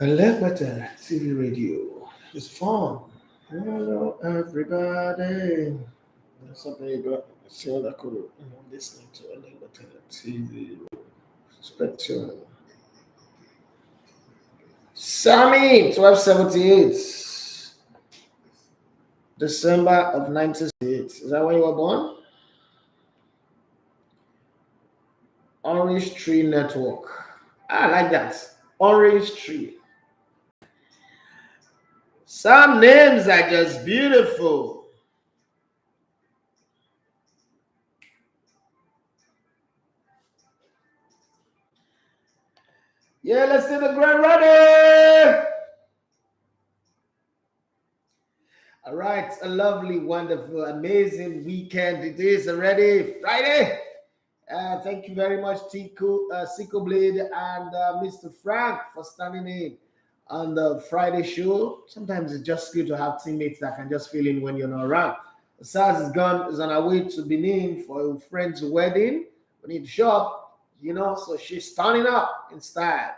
Unlimited TV radio. It's fun. Hello, everybody. There's something you got so that could listening to Unlimited TV Spectrum. Sammy, 1278. December of 1978. Is that when you were born? Orange Tree Network. I like that. Orange Tree. Some names are just beautiful. Yeah, let's see the grand ready. All right, a lovely, wonderful, amazing weekend. It is already Friday. Thank you very much, Siko Blade, and Mr. Frank for standing in on the Friday show. Sometimes it's just good to have teammates that can just fill in when you're not around. Saz is on her way to Benin for a friend's wedding. We need to shop, so she's turning up in style.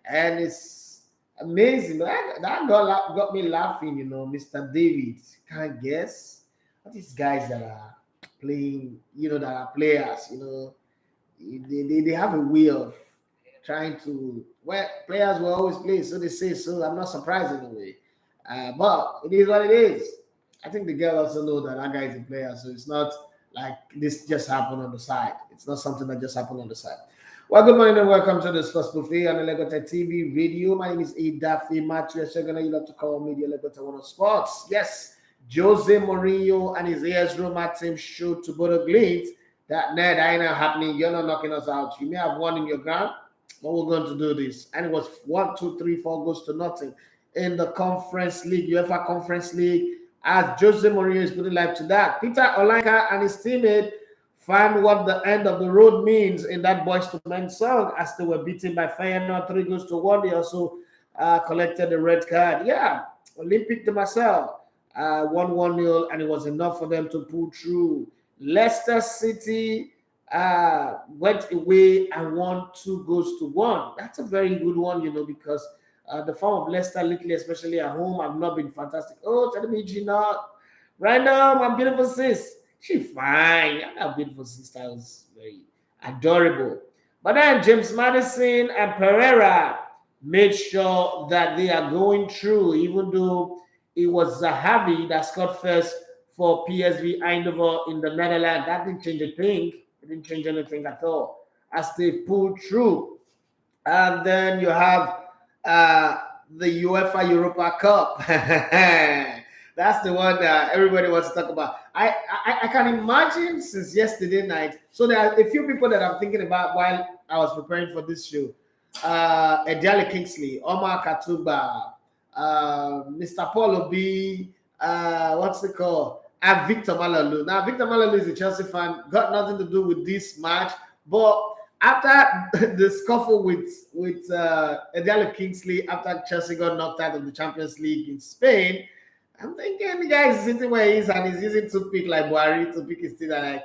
And it's amazing. That got me laughing, Mr. David. Can't guess. What these guys that are playing, that are players, they have a way of trying to, well, players will always play, so they say so. I'm not surprised in a way. But it is what it is. I think the girl also know that guy is a player, so it's not like this just happened on the side. It's not something that just happened on the side. Well, good morning and welcome to the Sports Buffet on the Legote TV radio. My name is Daffy Matthew. You love to call me the Legote One of Sports. Yes, Jose Mourinho and his AS Roma team showed to Bodo Glint that that ain't not happening. You're not knocking us out. You may have won in your ground, but we're going to do this. And it was 1, 2, 3, 4 goes to nothing in the Conference League, UEFA Conference League. As Jose Mourinho is putting life to that, Peter Olanka and his teammate find what the end of the road means in that Boys to Men song as they were beaten by Feyenoord 3 goals to 1. They also collected the red card. Yeah, Olympic de Marseille won 1-0, and it was enough for them to pull through. Leicester City went away and won 2 goals to 1. That's a very good one, because the form of Leicester lately, especially at home, have not been fantastic. Oh, tell me, Gina. Random, my beautiful sis. She fine. That beautiful sister was very adorable. But then James Madison and Pereira made sure that they are going through, even though it was Zahavi that scored first for PSV Eindhoven in the Netherlands. That didn't change a thing. It didn't change anything at all as they pulled through. And then you have the UEFA Europa Cup. That's the one that everybody wants to talk about. I can imagine since yesterday night. So there are a few people that I'm thinking about while I was preparing for this show. Ediale Kingsley, Omar Katuba, Mr. Paul Obi, what's it called? And Victor Malalu. Now, Victor Malalu is a Chelsea fan. Got nothing to do with this match. But after the scuffle with Ediale Kingsley, after Chelsea got knocked out of the Champions League in Spain, I'm thinking the guy is sitting where he is and he's using toothpick like Buhari to pick his teeth and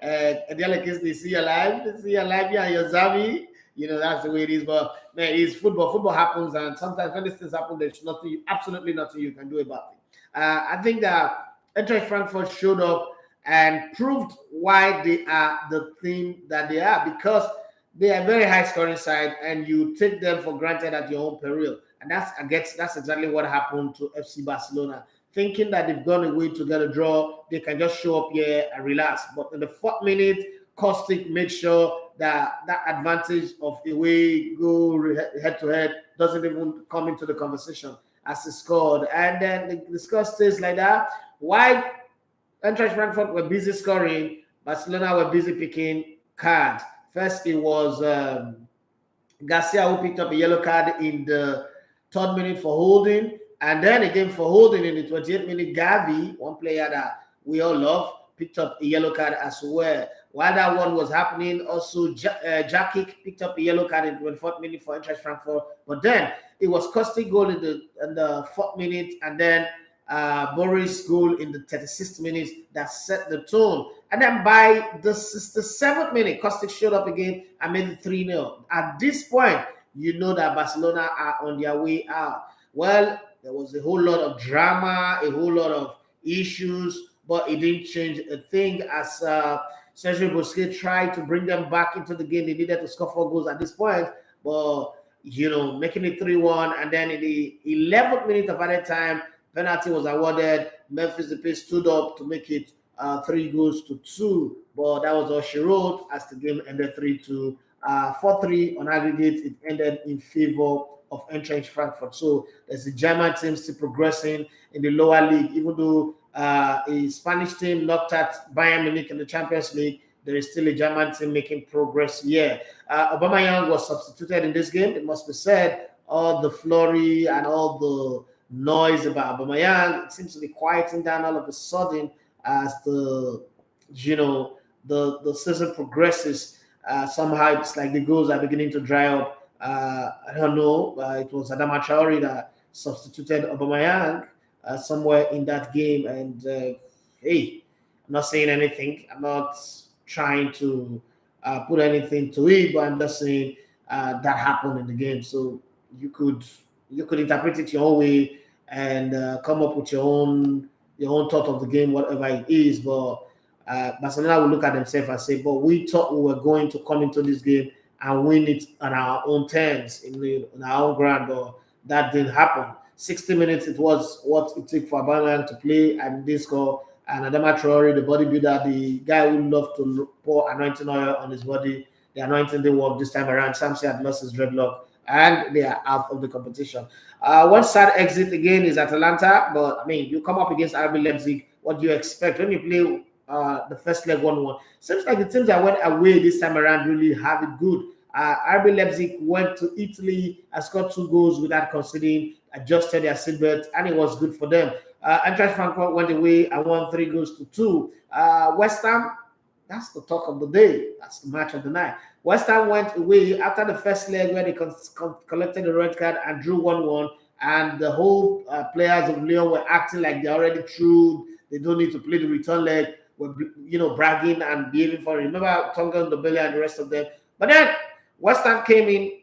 like, Ediale Kingsley, see you alive, yeah, you're Zavi. That's the way it is. But man, it's football. Football happens, and sometimes when these things happen, there's nothing, absolutely nothing you can do about it. I think that Eintracht Frankfurt showed up and proved why they are the team that they are, because they are very high scoring side, and you take them for granted at your own peril. And that's exactly what happened to FC Barcelona. Thinking that they've gone away to get a draw, they can just show up here and relax. But in the 4th minute, Kostic made sure that advantage of away go head to head doesn't even come into the conversation as he scored. And then the score stays like that. While Eintracht Frankfurt were busy scoring, Barcelona were busy picking cards. First, it was Garcia who picked up a yellow card in the 3rd minute for holding, and then again for holding in the 28th minute. Gavi, one player that we all love, picked up a yellow card as well. While that one was happening, also Jakic picked up a yellow card in the 24th minute for Eintracht Frankfurt. But then it was Kostic goal in the 4th minute, and then Boris' goal in the 36th minute that set the tone. And then by the 67th minute, Kostic showed up again and made it 3-0. At this point, you know that Barcelona are on their way out. Well, there was a whole lot of drama, a whole lot of issues, but it didn't change a thing as Sergio Busquets tried to bring them back into the game. They needed to score 4 goals at this point, but making it 3-1, and then in the 11th minute of added time, penalty was awarded. Memphis Depay stood up to make it 3 goals to 2, but that was all she wrote as the game ended 3-2. 4-3 on aggregate, it ended in favor of entrenched Frankfurt. So there's a German team still progressing in the lower league, even though a Spanish team knocked at Bayern Munich in the Champions League. There is still a German team making progress here. Aubameyang was substituted in this game. It must be said, all the flurry and all the noise about Aubameyang, it seems to be quieting down all of a sudden as the season progresses. Somehow it's like the goals are beginning to dry up. I don't know. It was Adama Traore that substituted Aubameyang somewhere in that game. And hey, I'm not saying anything. I'm not trying to put anything to it, but I'm just saying that happened in the game. So you could interpret it your own way and come up with your own thought of the game, whatever it is. But Barcelona will look at themselves and say, but we thought we were going to come into this game and win it on our own terms, on our own ground, but that didn't happen. 60 minutes, it was what it took for Aubameyang to play and didn't score. And Adama Traore, the bodybuilder, the guy who loved to pour anointing oil on his body, the anointing didn't work this time around. Samson had lost his dreadlock, and they are out of the competition. One sad exit again is Atalanta, but I mean, you come up against RB Leipzig, what do you expect when you play the first leg 1-1? Seems like the teams that went away this time around really have it good. RB Leipzig went to Italy and scored 2 goals without conceding, adjusted their seatbelt, and it was good for them. Eintracht Frankfurt went away and won 3 goals to 2. Westham, that's the talk of the day. That's the match of the night. Westham went away after the first leg where they collected the red card and drew 1-1, and the whole players of Lyon were acting like they already through. They don't need to play the return leg. Were bragging and behaving for it. Remember Tonga, Ndobele, and the rest of them. But then West Ham came in.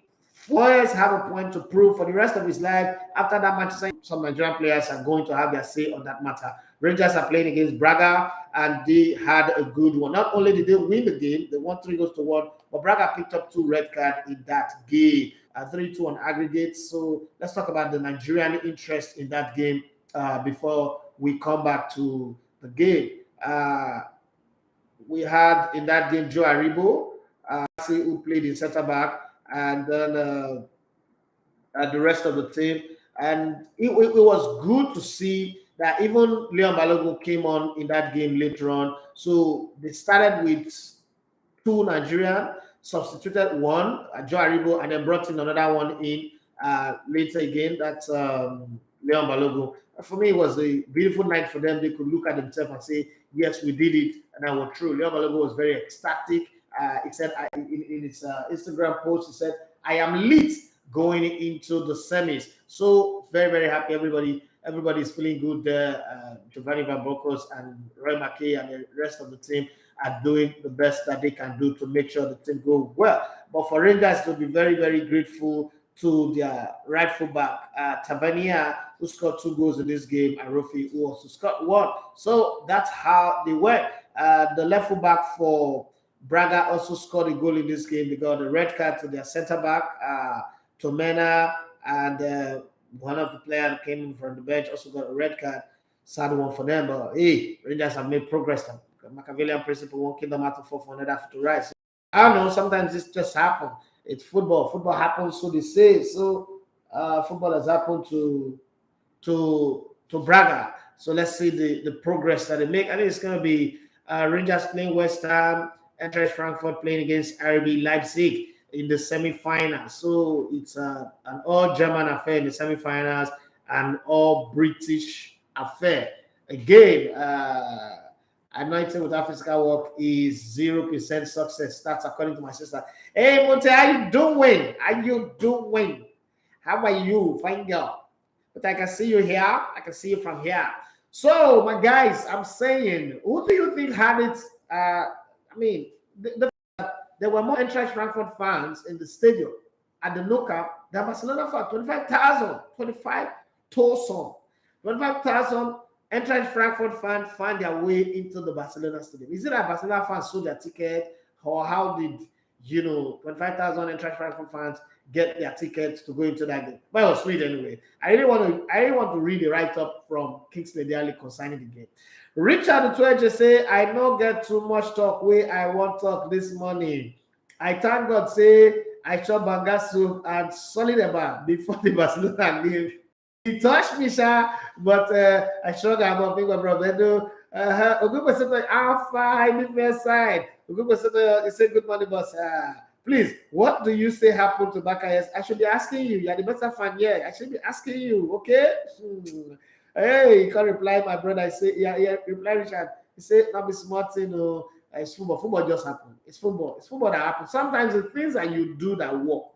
Foyers have a point to prove for the rest of his life. After that match, some Nigerian players are going to have their say on that matter. Rangers are playing against Braga, and they had a good one. Not only did they win the game, they won 3 goals to 1, but Braga picked up 2 red cards in that game. 3-2 on aggregate. So let's talk about the Nigerian interest in that game before we come back to the game. We had in that game Joe Aribo, who played in center back, and then the rest of the team. And it was good to see that even Leon Balogun came on in that game later on. So they started with 2 Nigerian, substituted 1, Joe Aribo, and then brought in another one in later again. That's Leon Balogun. For me, it was a beautiful night for them. They could look at themselves and say, yes, we did it, and that was true. Leon Balogun was very ecstatic. He said in his Instagram post, he said, I am lit going into the semis. So very, very happy. Everybody's feeling good there. Giovanni Van Bronckhorst and Roy McKay and the rest of the team are doing the best that they can do to make sure the team goes well. But for Rangers to be very, very grateful to their right fullback, Tavernier, who scored 2 goals in this game, and Rofi, who also scored 1. So that's how they went. The left fullback for Braga also scored a goal in this game. They got a red card to their center back, Tomena, and one of the players came in from the bench also got a red card. Sad one for them, but hey, Rangers have made progress. Machiavellian principle won't kill them out to fall for another to rise. So, I don't know. Sometimes this just happens. It's football. Football happens, so they say. So football has happened to Braga. So let's see the progress that they make. I think it's going to be Rangers playing West Ham, Eintracht Frankfurt playing against RB Leipzig in the semi-finals. So it's an all-German affair in the semi-finals and all British affair. Again, anointing with Africa work is 0% success. That's according to my sister. Hey, Monte, how you doing? How are you? Fine girl. But I can see you here. I can see you from here. So, my guys, I'm saying, who do you think had it? There were more Eintracht Frankfurt fans in the stadium at the knockout, the Barcelona fan, 25,000, 25 Toson, 25,000 entrance Frankfurt fans find their way into the Barcelona stadium. Is it that Barcelona fans sold their ticket, or how did 25,000 entrance Frankfurt fans get their tickets to go into that game? But it was sweet anyway. I really want to read a write-up from Kingsley Daly concerning the game. Richard Utweje say, I no get too much talk way I want talk this morning. I thank God say I chop banga soup and solid eba before the Barcelona game. He touched me, sir, but I showed him about big brother. Ogubo said, Alpha, defense side. Ogubo said, he said, good morning, boss. Please, what do you say happened to Bakayes? I should be asking you. You're the better fan here. I should be asking you, okay? Hey, you can't reply, my brother. I say, yeah, reply, Richard. He said, not be smart, it's football. Football just happened. It's football. It's football that happens. Sometimes the things that you do that work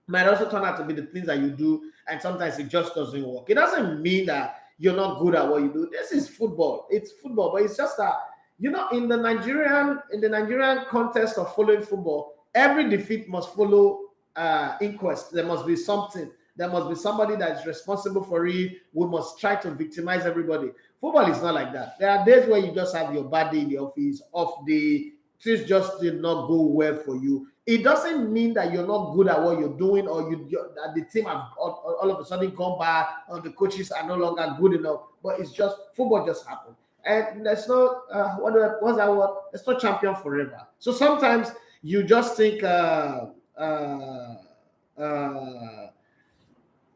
might also turn out to be the things that you do, and sometimes it just doesn't work. It doesn't mean that you're not good at what you do. This is football. It's football, but it's just that, in the Nigerian context of following football, every defeat must follow inquest. There must be something. There must be somebody that's responsible for it. We must try to victimize everybody. Football is not like that. There are days where you just have your bad day in the office, off day, things just did not go well for you. It doesn't mean that you're not good at what you're doing, or that the team have all of a sudden gone bad, or the coaches are no longer good enough. But it's just football just happened, and there's no what's that word? There's no champion forever. So sometimes you just think how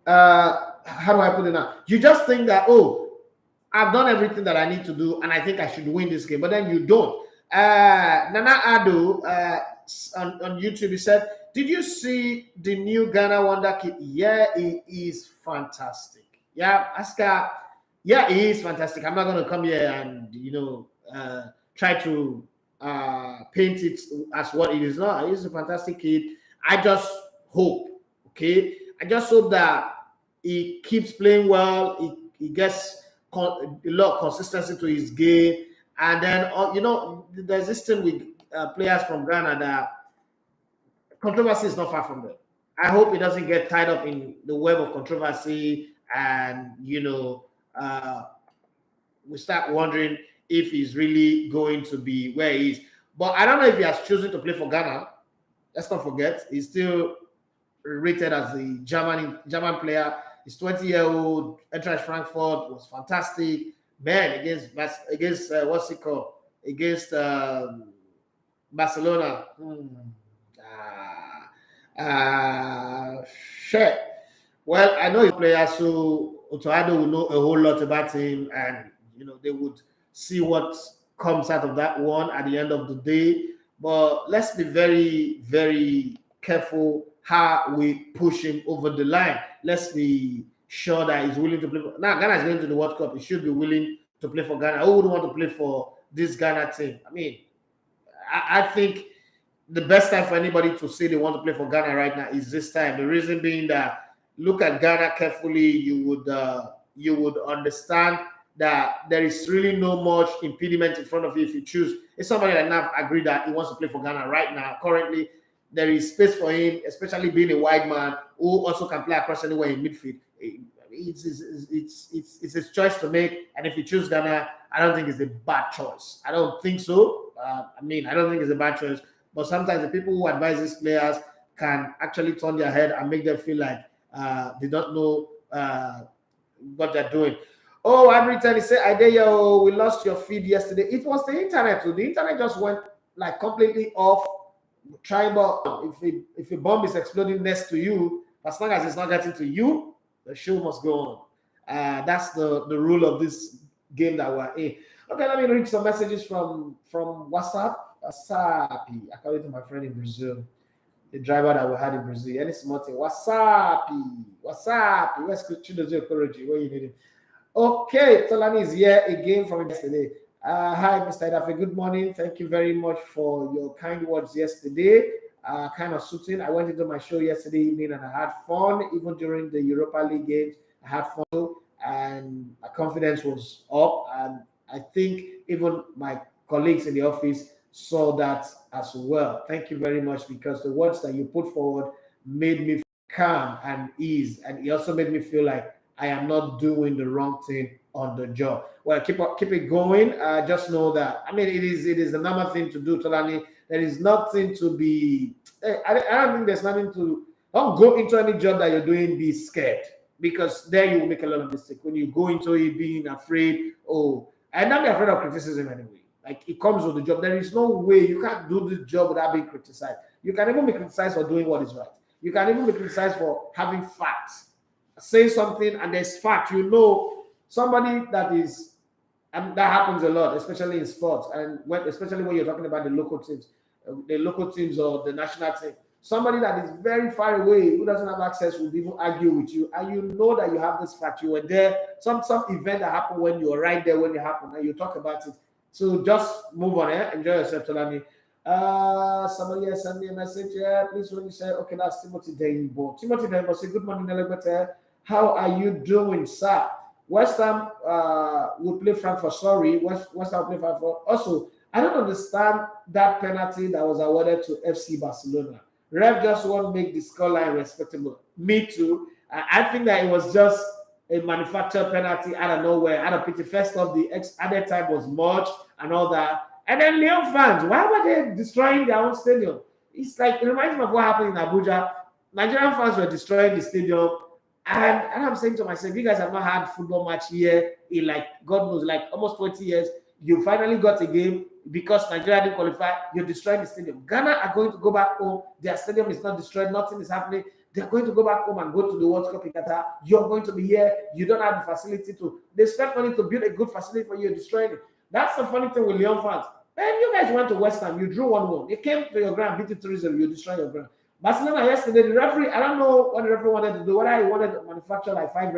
do I put it now? You just think that, I've done everything that I need to do, and I think I should win this game, but then you don't. Nana Ado on YouTube, he said, did you see the new Ghana Wonder Kid? Yeah, it is fantastic. Yeah, Aska, yeah, it is fantastic. I'm not going to come here and, try to paint it as what it is not. It is a fantastic kid. I just hope, I just hope that he keeps playing well. He gets a lot of consistency to his game. And then, there's this thing with players from Ghana that controversy is not far from them. I hope he doesn't get tied up in the web of controversy, and, we start wondering if he's really going to be where he is. But I don't know if he has chosen to play for Ghana. Let's not forget, he's still rated as the German player. He's 20-year-old, entered Frankfurt, was fantastic. Man, against what's it called? Against Barcelona. Shit. Well, I know his players, so Otoado will know a whole lot about him, and they would see what comes out of that one at the end of the day. But let's be very, very careful how we push him over the line. Let's be sure that he's willing to play. Now, Ghana is going to the World Cup. He should be willing to play for Ghana. Who would want to play for this Ghana team? I mean, I think the best time for anybody to say they want to play for Ghana right now is this time. The reason being that, look at Ghana carefully, you would understand that there is really no much impediment in front of you if you choose. If somebody like Nav agreed that he wants to play for Ghana right now, currently, there is space for him, especially being a wide man who also can play across anywhere in midfield. It's his choice to make, and if you choose Ghana, I don't think it's a bad choice. I don't think so. I don't think it's a bad choice. But sometimes the people who advise these players can actually turn their head and make them feel like they don't know what they're doing. Oh, Adrian, he said, Ideyo, we lost your feed yesterday. It was the internet. So the internet just went like completely off. Tribal, if a bomb is exploding next to you, as long as it's not getting to you, the show must go on. That's the rule of this game that we're in. Okay, let me read some messages from WhatsApp. Wasapi. I call it to my friend in Brazil, the driver that we had in Brazil. Any small thing. Wasapi. Where's Chidozo Koroji? Where you need it? Okay, Tolani is here again from yesterday. Hi, Mr. Idafe. Good morning. Thank you very much for your kind words yesterday. Kind of suiting. I went into my show yesterday evening and I had fun. Even during the Europa League games, I had fun and my confidence was up. And I think even my colleagues in the office saw that as well. Thank you very much, because the words that you put forward made me calm and ease, and he also made me feel like I am not doing the wrong thing on the job. Well, keep it going. Just know that it is the normal thing to do, Tolani. There is nothing to be. I don't think there's nothing to. Don't go into any job that you're doing. Be scared, because there you will make a lot of mistakes when you go into it being afraid. Oh, and not be afraid of criticism anyway. Like, it comes with the job. There is no way you can't do this job without being criticized. You can even be criticized for doing what is right. You can even be criticized for having facts. Say something and there's fact. Somebody that is, and that happens a lot, especially in sports, and especially when you're talking about the local teams or the national team. Somebody that is very far away, who doesn't have access, will even argue with you, and you know that you have this fact. You were there. Some event that happened when you were right there when it happened, and you talk about it. So just move on, enjoy yourself, Tolani. Somebody has sent me a message. Please, when you say, okay, that's Timothy Daybo. Timothy Daybo, say, good morning, Elegante. How are you doing, sir? Westham will play Frankfurt. Sorry, Westham will play Frankfurt. Also, I don't understand that penalty that was awarded to FC Barcelona. Ref just want to make the scoreline respectable. Me too. I think that it was just a manufactured penalty out of nowhere, out of pity. First off, the added time was much and all that. And then Lyon fans, why were they destroying their own stadium? It's like, it reminds me of what happened in Abuja. Nigerian fans were destroying the stadium. And I'm saying to myself, you guys have not had football match here in, like, God knows, like almost 20 years. You finally got a game because Nigeria didn't qualify. You're destroying the stadium. Ghana are going to go back home. Their stadium is not destroyed. Nothing is happening. They're going to go back home and go to the World Cup in Qatar. You're going to be here. You don't have the facility to. They spent money to build a good facility for you. You're destroying it. That's the funny thing with Lyon fans. Then you guys went to Westham. You drew 1-1. You came to your ground, beat it 3-0. You destroy your ground. Barcelona yesterday, the referee, I don't know what the referee wanted to do. Whether he wanted to manufacture like 5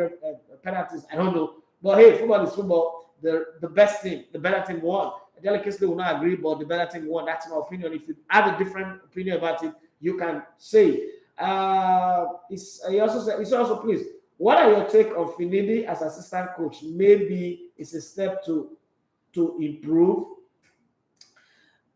penalties, I don't know. But hey, football is football. The best team, the better team won. Delicacy will not agree, but the better team won. That's my opinion. If you have a different opinion about it, you can say. He also please, what are your take on Finidi as assistant coach? Maybe it's a step to improve.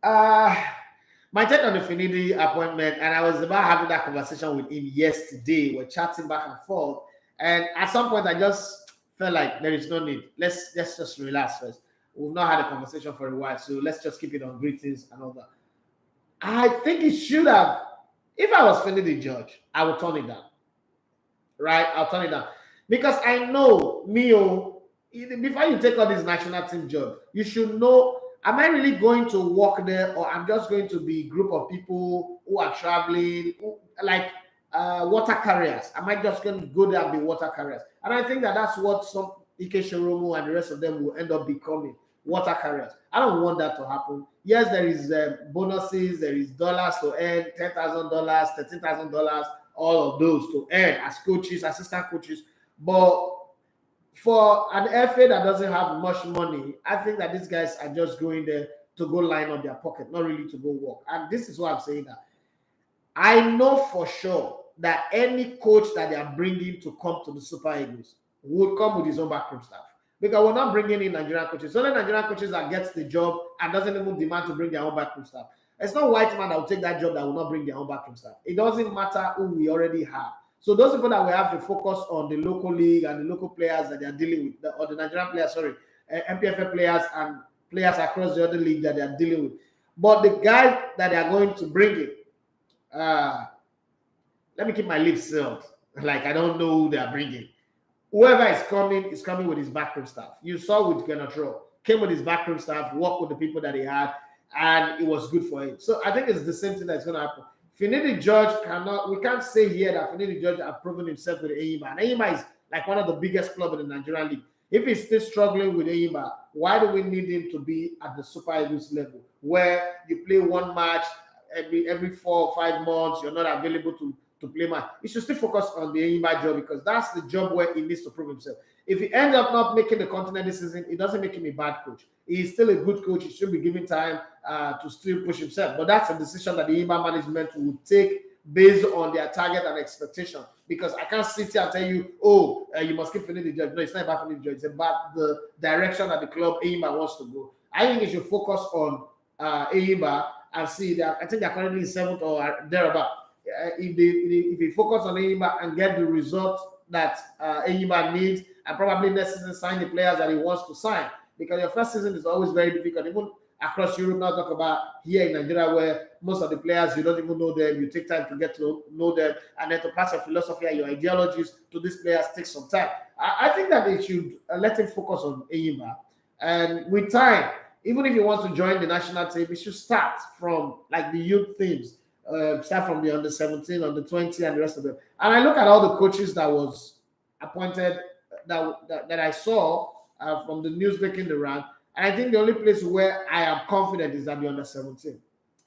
My take on the Finidi appointment, and I was about having that conversation with him yesterday. We're chatting back and forth, and at some point I just felt like there is no need. Let's just relax first. We've not had a conversation for a while, so let's just keep it on greetings and all that. I think it should have. If I was Finidi judge, I would turn it down. Right? I'll turn it down. Because I know, Mio, before you take on this national team job, you should know, am I really going to work there, or I'm just going to be a group of people who are traveling, like water carriers? Am I just going to go there and be water carriers? And I think that's what some Ike Shoromu and the rest of them will end up becoming, water carriers. I don't want that to happen. Yes, there is bonuses, there is dollars to earn, $10,000, $13,000, all of those to earn as coaches, assistant coaches. But for an FA that doesn't have much money, I think that these guys are just going there to go line up their pocket, not really to go work. And this is why I'm saying that. I know for sure that any coach that they are bringing to come to the Super Eagles would come with his own backroom staff. Because we're not bringing in Nigerian coaches. So the Nigerian coaches that gets the job and doesn't even demand to bring their own backroom staff. It's not white man that will take that job that will not bring their own backroom staff. It doesn't matter who we already have. So those people that we have to focus on the local league and the local players that they are dealing with, or the Nigerian players, MPFA players and players across the other league that they are dealing with. But the guy that they are going to bring in, let me keep my lips sealed. Like, I don't know who they are bringing. Whoever is coming with his backroom staff. You saw with Genotro, came with his backroom staff, worked with the people that he had, and it was good for him. So I think it's the same thing that's going to happen. Finidi George we can't say here that Finidi George has proven himself with Enyimba. And Enyimba is like one of the biggest clubs in the Nigerian league. If he's still struggling with Enyimba, why do we need him to be at the Super Eagles level, where you play one match every 4 or 5 months, you're not available to play match? He should still focus on the Enyimba job, because that's the job where he needs to prove himself. If he ends up not making the continent this season, it doesn't make him a bad coach. He's still a good coach. He should be given time to still push himself. But that's a decision that the Enyimba management will take based on their target and expectation. Because I can't sit here and tell you, you must keep Finidi George. No, it's not about Finidi George. It's about the direction that the club Enyimba wants to go. I think he should focus on Enyimba and see that. I think they're currently 7th or thereabout. if he focus on Enyimba and get the result that Enyimba needs, and probably next season sign the players that he wants to sign, because your first season is always very difficult, even across Europe. Now talk about here in Nigeria, where most of the players you don't even know them, you take time to get to know them, and then to pass your philosophy and your ideologies to these players takes some time. I think that they should let him focus on Enyimba, and with time, even if he wants to join the national team, he should start from like the youth teams. Start from the under 17, under 20, and the rest of them. And I look at all the coaches that was appointed that I saw from the news making the round, and I think the only place where I am confident is at the under 17.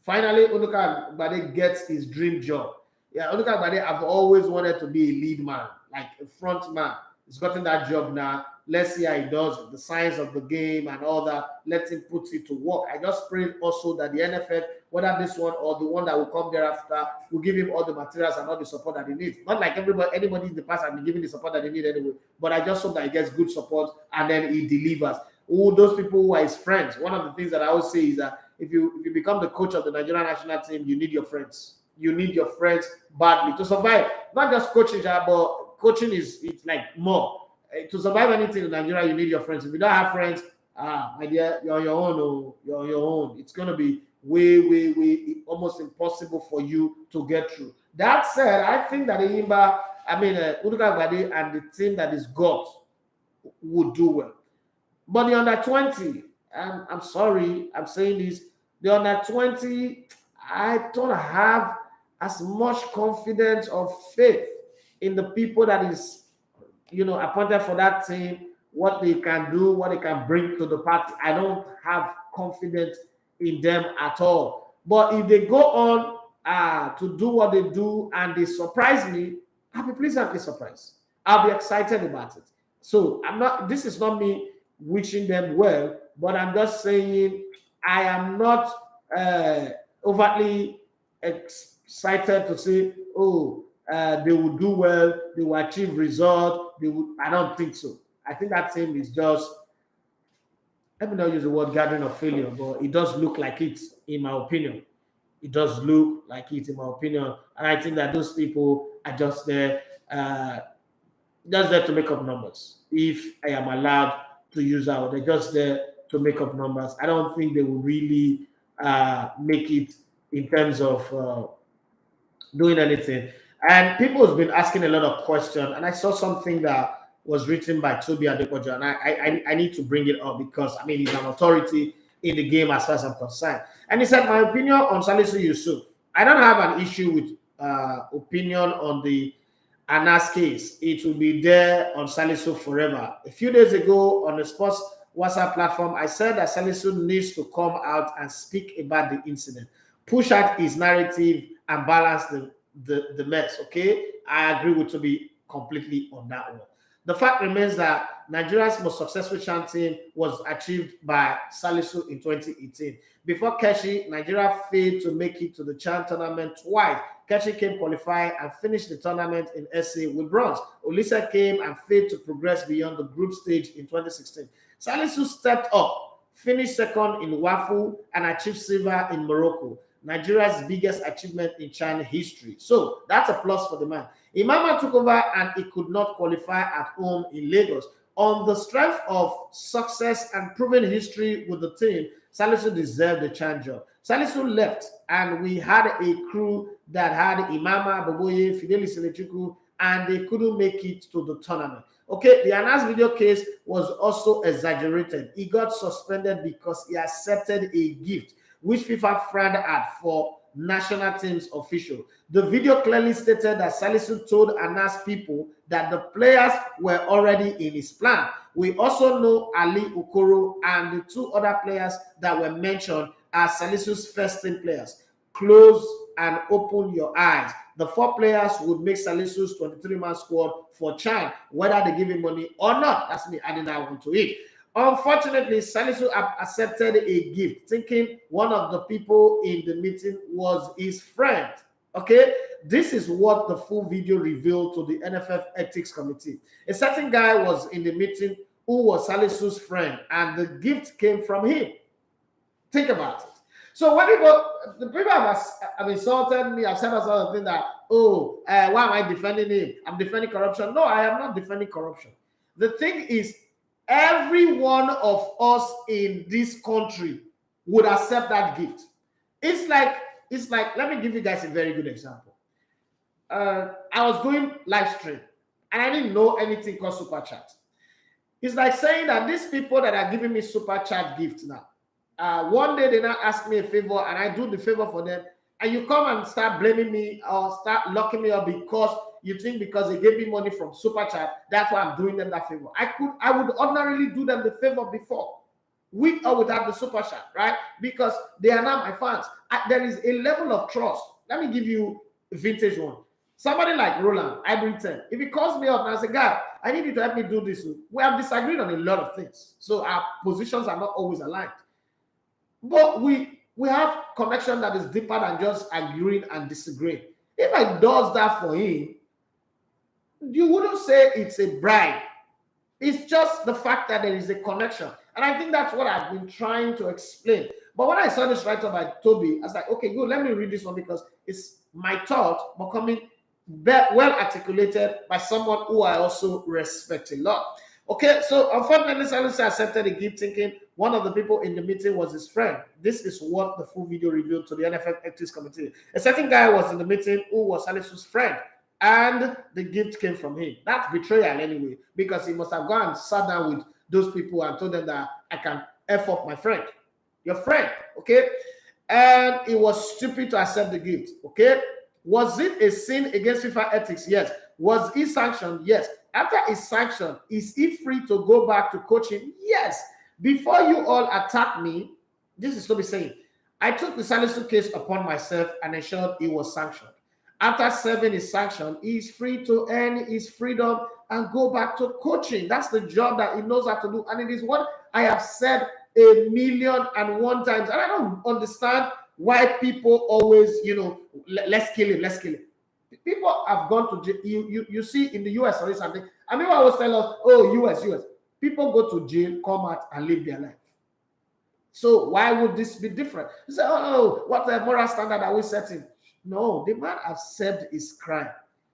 Finally, Onuka Bade gets his dream job. Yeah, Onuka Bade, I've always wanted to be a lead man, like a front man. He's gotten that job now. Let's see how he does it. The science of the game and all that. Let him put it to work. I just pray also that the NFF, whether this one or the one that will come thereafter, will give him all the materials and all the support that he needs. Not like anybody in the past has been giving the support that they need anyway. But I just hope that he gets good support and then he delivers. Those people who are his friends. One of the things that I always say is that if you become the coach of the Nigerian national team, you need your friends. You need your friends badly to survive. Not just coaching, but coaching it's like more. To survive anything in Nigeria, you need your friends. If you don't have friends, my dear, you're on your own. Oh, you're on your own. It's going to be way almost impossible for you to get through. That said, I think that Uduka Gbade and the team that is got would do well. But the under 20, I'm sorry, I'm saying this, the under 20, I don't have as much confidence or faith in the people that is appointed for that team, what they can do, what they can bring to the party. I don't have confidence in them at all. But if they go on to do what they do and they surprise me, I'll be pleasantly surprised. I'll be excited about it. So this is not me wishing them well, but I'm just saying I am not overtly excited to say, they will do well, they will achieve results. I don't think so. I think that team is just, let me not use the word gathering of failure, but it does look like it, in my opinion. It does look like it, in my opinion. And I think that those people are just there to make up numbers. If I am allowed to use that word, they're just there to make up numbers. I don't think they will really make it in terms of doing anything. And people have been asking a lot of questions, and I saw something that was written by Toby Adekojo, and I need to bring it up because he's an authority in the game as far as I'm concerned. And he said, my opinion on Salisu Yusuf. I don't have an issue with opinion on the Anas case. It will be there on Salisu forever. A few days ago on the Sports WhatsApp platform, I said that Salisu needs to come out and speak about the incident, push out his narrative, and balance the mess. Okay, I agree with Toby completely on that one. The fact remains that Nigeria's most successful CHAN team was achieved by Salisu in 2018. Before Keshi, Nigeria failed to make it to the CHAN tournament twice. Keshi came qualified and finished the tournament in SA with bronze. Olisa came and failed to progress beyond the group stage in 2016. Salisu stepped up, finished second in WAFU, and achieved silver in Morocco, Nigeria's biggest achievement in CHAN history. So that's a plus for the man. Imama took over and he could not qualify at home in Lagos. On the strength of success and proven history with the team, Salisu deserved the CHAN job. Salisu left and we had a crew that had Imama, Boboye, Fidelis Elechuku, and they couldn't make it to the tournament. Okay, the Anas video case was also exaggerated. He got suspended because he accepted a gift which FIFA frowned at for national team's official. The video clearly stated that Salisu told Anas people that the players were already in his plan. We also know Ali Okoro and the two other players that were mentioned as Salisu's first team players. Close and open your eyes. The four players would make Salisu's 23-man squad for CHAN, whether they give him money or not. That's me adding that one to it. Unfortunately, Salisu accepted a gift, thinking one of the people in the meeting was his friend. Okay, this is what the full video revealed to the NFF Ethics Committee. A certain guy was in the meeting who was Salisu's friend, and the gift came from him. Think about it. So when the people have insulted me, I've said us all the thing that, why am I defending him? I'm defending corruption. No, I am not defending corruption. The thing is, every one of us in this country would accept that gift. It's like, let me give you guys a very good example. I was doing live stream and I didn't know anything called super chat. It's like saying that these people that are giving me super chat gifts now, one day they now ask me a favor and I do the favor for them, and you come and start blaming me or start locking me up because you think because they gave me money from super chat, that's why I'm doing them that favor. I would ordinarily do them the favor before, with or without the super chat, right? Because they are now my fans. There is a level of trust. Let me give you a vintage one. Somebody like Roland, I bring 10. If he calls me up and I say, "God, I need you to help me do this," we have disagreed on a lot of things. So our positions are not always aligned. But we have connection that is deeper than just agreeing and disagreeing. If I does that for him, you wouldn't say it's a bribe. It's just the fact that there is a connection. And I think that's what I've been trying to explain. But when I saw this write-up by Toby, I was like, okay, good, let me read this one because it's my thought, but coming well articulated by someone who I also respect a lot. Okay, so unfortunately, Salisu accepted the gift thinking one of the people in the meeting was his friend. This is what the full video revealed to the NFF Ethics Committee. A certain guy was in the meeting who was Salisu's friend, and the gift came from him. That's betrayal anyway, because he must have gone and sat down with those people and told them that I can F up my friend. Your friend, okay? And it was stupid to accept the gift, okay? Was it a sin against FIFA ethics? Yes. Was he sanctioned? Yes. After his sanction, is he free to go back to coaching? Yes. Before you all attack me, this is Toby saying, I took the Salisu case upon myself and ensured he was sanctioned. After serving his sanction, he is free to earn his freedom and go back to coaching. That's the job that he knows how to do. And it is what I have said 1,000,001 times. And I don't understand why people always, let's kill him, let's kill him. People have gone to jail. You see in the US or something. I mean, I always tell us, US. People go to jail, come out, and live their life. So why would this be different? You say, what the moral standard are we setting? No, the man has served his crime,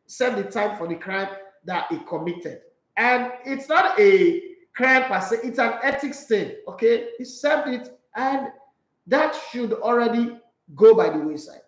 served the time for the crime that he committed. And it's not a crime per se, it's an ethics thing, okay? He served it, and that should already go by the wayside.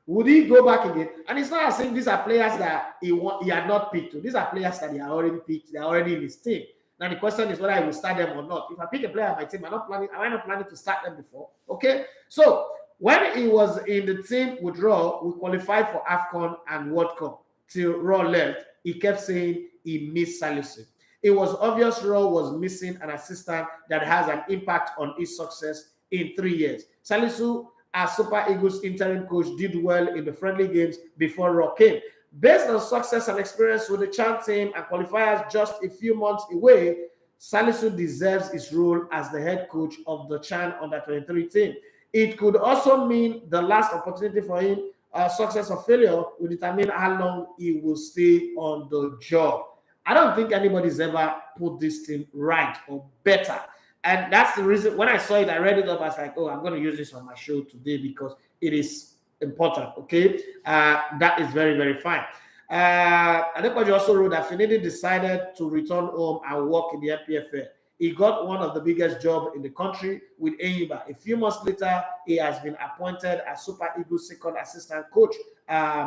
Would he go back again? And it's not as if these are players that he had not picked to. These are players that he had already picked. They're already in his team. Now the question is whether I will start them or not. If I pick a player on my team, am I not planning to start them before? Okay? So when he was in the team with Raw, we qualified for AFCON and World Cup. Till Raw left, he kept saying he missed Salisu. It was obvious Raw was missing an assistant that has an impact on his success in 3 years. Salisu, as Super Eagles interim coach, did well in the friendly games before Raw came. Based on success and experience with the Chan team and qualifiers just a few months away, Salisu deserves his role as the head coach of the Chan under-23 team. It could also mean the last opportunity for him, success or failure, will determine how long he will stay on the job. I don't think anybody's ever put this thing right or better. And that's the reason, when I saw it, I read it up, I was like, I'm going to use this on my show today because it is important, okay? That is very, very fine. I think what you also wrote that Finidi decided to return home and work in the MPFL. He got one of the biggest jobs in the country with Enyimba. A few months later, he has been appointed as Super Eagles second assistant coach.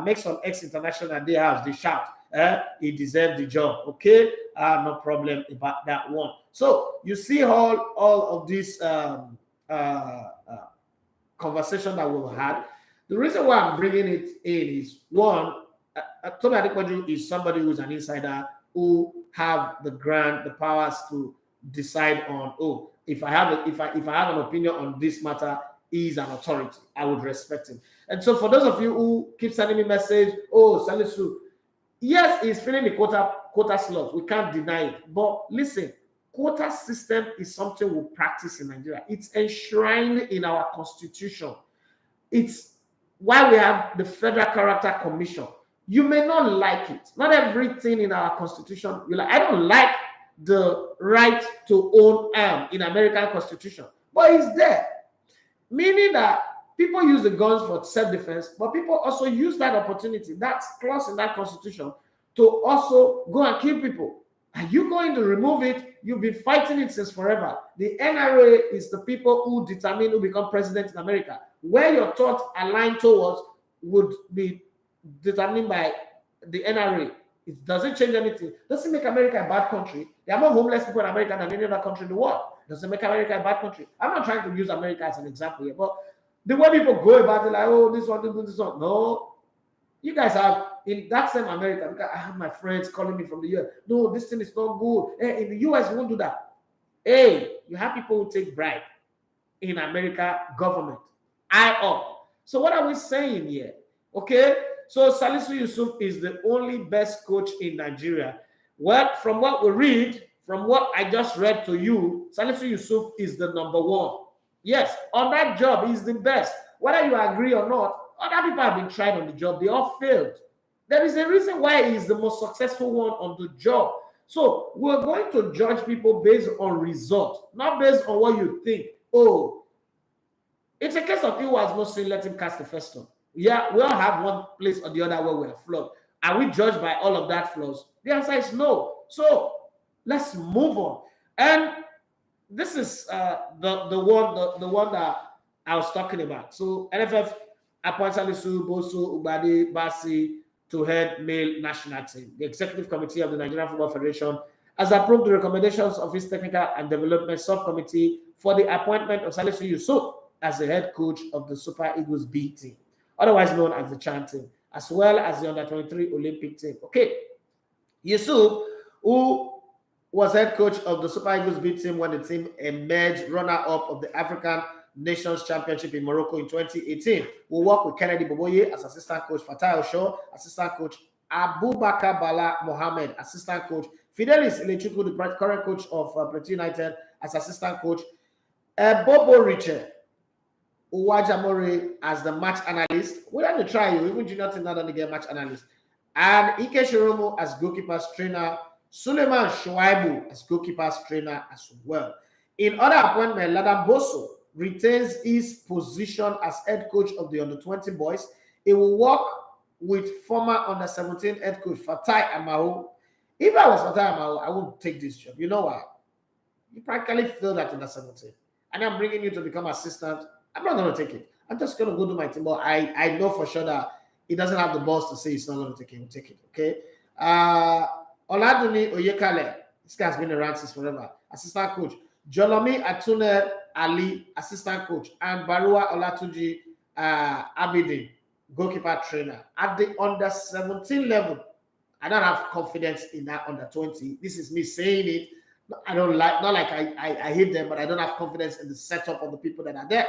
Make some ex-international day house, they shout. He deserved the job, okay? No problem about that one. So you see all of this conversation that we've had. The reason why I'm bringing it in is, one, Toby Adepoju is somebody who's an insider who have the powers to decide on, if I have an opinion on this matter, he's an authority. I would respect him. And so for those of you who keep sending me message, Salisu, yes, he's filling the quota slot. We can't deny it. But listen, quota system is something we practice in Nigeria. It's enshrined in our constitution. It's why we have the Federal Character Commission. You may not like it. Not everything in our constitution you like. I don't like the right to own arm in American constitution, but it's there. Meaning that People use the guns for self-defense, but people also use that opportunity, that clause in that constitution, to also go and kill people. Are you going to remove it? You've been fighting it since forever. The NRA is the people who determine who become president in America. Where your thoughts align towards would be determined by the NRA. It doesn't change anything. Doesn't make America a bad country. There are more homeless people in America than any other country in the world. Doesn't make America a bad country. I'm not trying to use America as an example here, but the way people go about it, like, oh, this one, this one. No. You guys have, in that same America, because I have my friends calling me from the US. No, this thing is not good. Hey, in the US, you won't do that. Hey, you have people who take bribe in America government. Eye up. So what are we saying here? Okay, so Salisu Yusuf is the only best coach in Nigeria. Well, from what we read, from what I just read to you, Salisu Yusuf is the number one. Yes, on that job, he's the best. Whether you agree or not, other people have been tried on the job. They all failed. There is a reason why he's the most successful one on the job. So we're going to judge people based on results, not based on what you think. Oh, it's a case of he was not saying let him cast the first stone. Yeah, we all have one place or the other where we are flawed. Are we judged by all of that flaws? The answer is no. So let's move on. And this is the one that I was talking about. So NFF appoints Salisu, Boso, Ubadi, Basi to head male national team. The executive committee of the Nigerian Football Federation has approved the recommendations of its technical and development subcommittee for the appointment of Salisu Yusuf as the head coach of the Super Eagles B team, otherwise known as the Chan team, as well as the Under-23 Olympic team. Okay, Yusuf, who was head coach of the Super Eagles B team when the team emerged runner-up of the African Nations Championship in Morocco in 2018, will work with Kennedy Boboye as assistant coach, Fatai Osho, assistant coach, Abubakar Bala Mohammed, assistant coach, Fidelis Ilechukwu, the current coach of Plateau United, as assistant coach, Bobo Richard Uwajamori as the match analyst. We have to try you, even junior team not only get match analyst, and Ike Shiromo as goalkeepers trainer, Suleiman Shuaibu as goalkeepers trainer as well. In other appointment, Ladan Boso retains his position as head coach of the Under-20 boys. He will work with former Under-17 head coach Fatai Amahu. If I was Fatai Amahu, I wouldn't take this job. You know why? You practically failed at Under-17. And I'm bringing you to become assistant. I'm not going to take it. I'm just going to go do my team. But I know for sure that he doesn't have the balls to say he's not going to take it. He'll take it, okay? Oladuni Oyekale. This guy's been around since forever. Assistant coach. Jolomi Atune Ali, assistant coach, and Barua Olatuji Abidin, goalkeeper trainer. At the under-17 level, I don't have confidence in that under-20. This is me saying it. I don't like, not like I hate them, but I don't have confidence in the setup of the people that are there.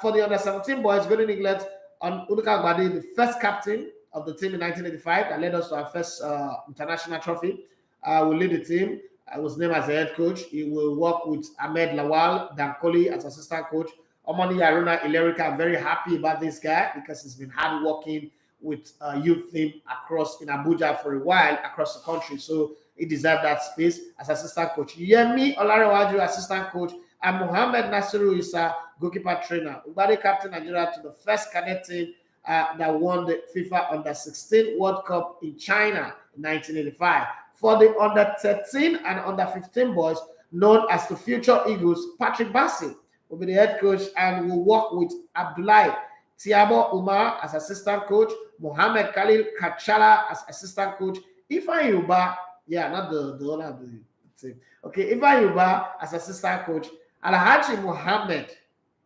For the under-17 boys, Golden Eaglet, on Uduka Gbadi, the first captain of the team in 1985, that led us to our first international trophy, will lead the team. I was named as the head coach. He will work with Ahmed Lawal Dankoli as assistant coach. Omani Aruna Ilerika, I'm very happy about this guy because he's been hard working with youth team across in Abuja for a while across the country. So he deserved that space as assistant coach. Yemi Olarewaju, assistant coach, and Muhammad Nasiru Isa, goalkeeper trainer. Ubade captain Nigeria to the first cadet team that won the FIFA Under-16 World Cup in China in 1985. For the under-13 and under-15 boys, known as the Future Eagles, Patrick Bassi will be the head coach and will work with Abdullahi Tiabo Umar as assistant coach, Mohamed Khalil Kachala as assistant coach, Ifan Yuba, not the owner of the team. Okay, Ifan Yuba as assistant coach, Alhaji Mohammed,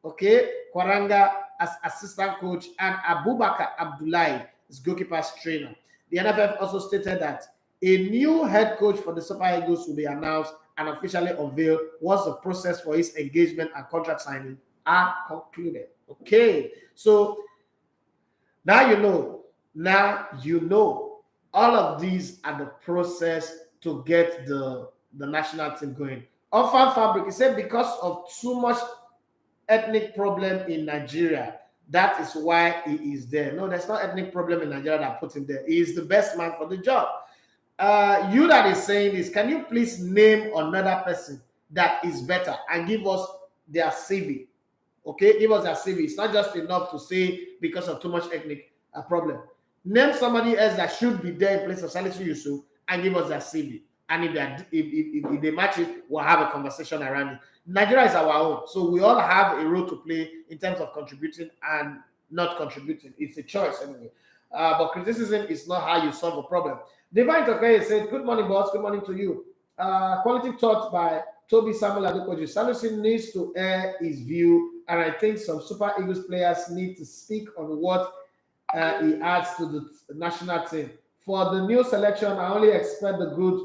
okay, Kwaranga as assistant coach, and Abubakar Abdullahi as goalkeepers trainer. The NFF also stated that a new head coach for the Super Eagles will be announced and officially unveiled once the process for his engagement and contract signing are concluded. Okay, so now you know. All of these are the process to get the national team going. Orphan Fabric, he said because of too much ethnic problem in Nigeria, that is why he is there. No, there's no ethnic problem in Nigeria that put him there. He is the best man for the job. You that is saying this, can you please name another person that is better and give us their CV? Okay, give us their CV. It's not just enough to say because of too much ethnic problem. Name somebody else that should be there in place of Salisu Yusuf and give us their CV. And if they match it, we'll have a conversation around it. Nigeria is our own, so we all have a role to play in terms of contributing and not contributing. It's a choice anyway. But criticism is not how you solve a problem. Divine Tokaye said, "Good morning, boss. Good morning to you. Quality thought by Toby Samuel Adekoju. Salusi needs to air his view, and I think some Super Eagles players need to speak on what he adds to the national team. For the new selection, I only expect the good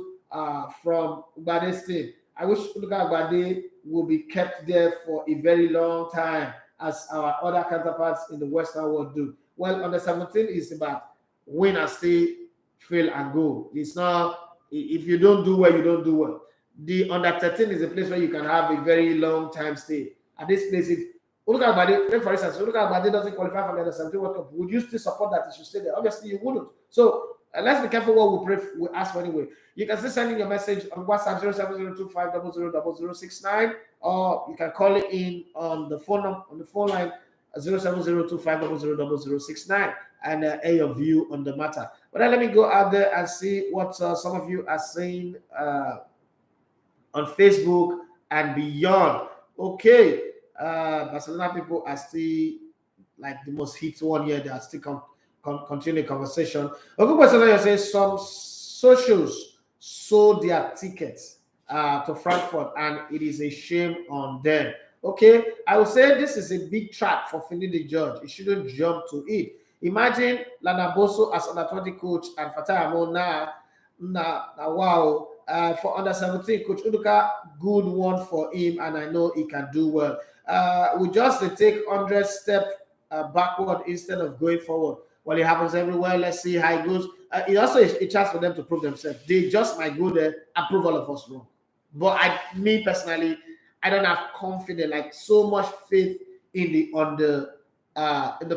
from Ubade's team. I wish Uluka Ubade will be kept there for a very long time, as our other counterparts in the Western world do. Well, under 17 is about win and stay, fail and go. It's not, if you don't do well, you don't do well. The under 13 is a place where you can have a very long time stay. At this place, if Uluka Ubade, for instance, Uluka Ubade doesn't qualify for the under 17 World Cup, would you still support that he should stay there? Obviously, you wouldn't. So let's be careful what we ask for anyway. You can still send in your message on WhatsApp 07025000069, or you can call it in on the phone line 07025000069 and air your view on the matter. But then let me go out there and see what some of you are saying on Facebook and beyond. Okay, Barcelona people are still like the most hit one here. They are still continue conversation. A good person says some socials sold their tickets to Frankfurt, and it is a shame on them. Okay, I would say this is a big trap for Finidi George. He shouldn't jump to it. Imagine Lana Boso as under 20 coach and Fatah Amo wow. For under 17, Coach Uduka, good one for him, and I know he can do well. We just take 100 steps backward instead of going forward. Well, it happens everywhere. Let's see how it goes. It also is a chance for them to prove themselves. They just might go there and prove all of us wrong. But me personally, I don't have confidence, like so much faith in the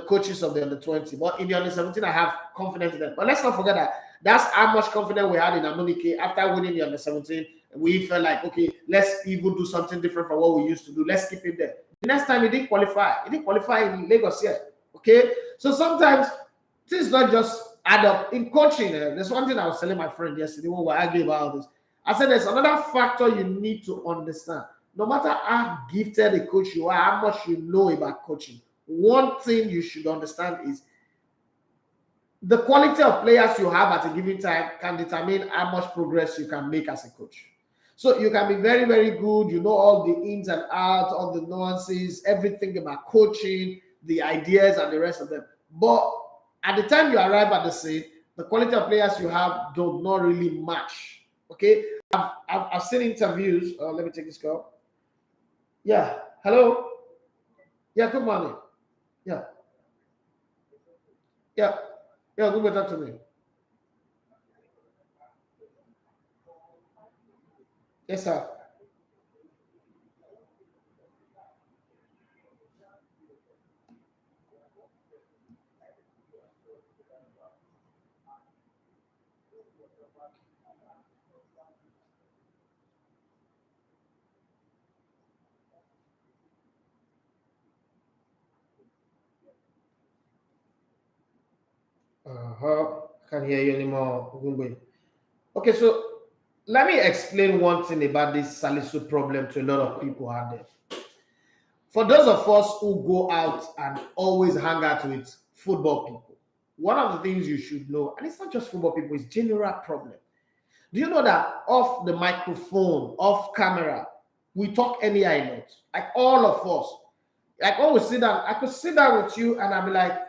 coaches of the under 20. But in the under 17, I have confidence in them. But let's not forget that that's how much confidence we had in Amunike after winning the under 17. We felt like, okay, let's even do something different from what we used to do. Let's keep him there. The next time he didn't qualify. He didn't qualify in Lagos yet. Okay, so sometimes things not just add up in coaching. There's one thing I was telling my friend yesterday when we were arguing about this. I said there's another factor you need to understand. No matter how gifted a coach you are, how much you know about coaching, one thing you should understand is the quality of players you have at a given time can determine how much progress you can make as a coach. So you can be very, very good. You know all the ins and outs, all the nuances, everything about coaching, the ideas and the rest of them. But at the time you arrive at the scene, the quality of players you have do not really match. Okay, I've seen interviews. Let me take this call. Yeah, hello. Yeah, good morning. Yeah, yeah, good talk to me. Yes, sir. Can't hear you anymore. Okay, so let me explain one thing about this Salisu problem to a lot of people out there. For those of us who go out and always hang out with football people, one of the things you should know, and it's not just football people, it's general problem. Do you know that off the microphone, off camera, we talk any lot? Like all of us. Like when we sit down, I could sit down with you and I'll be like,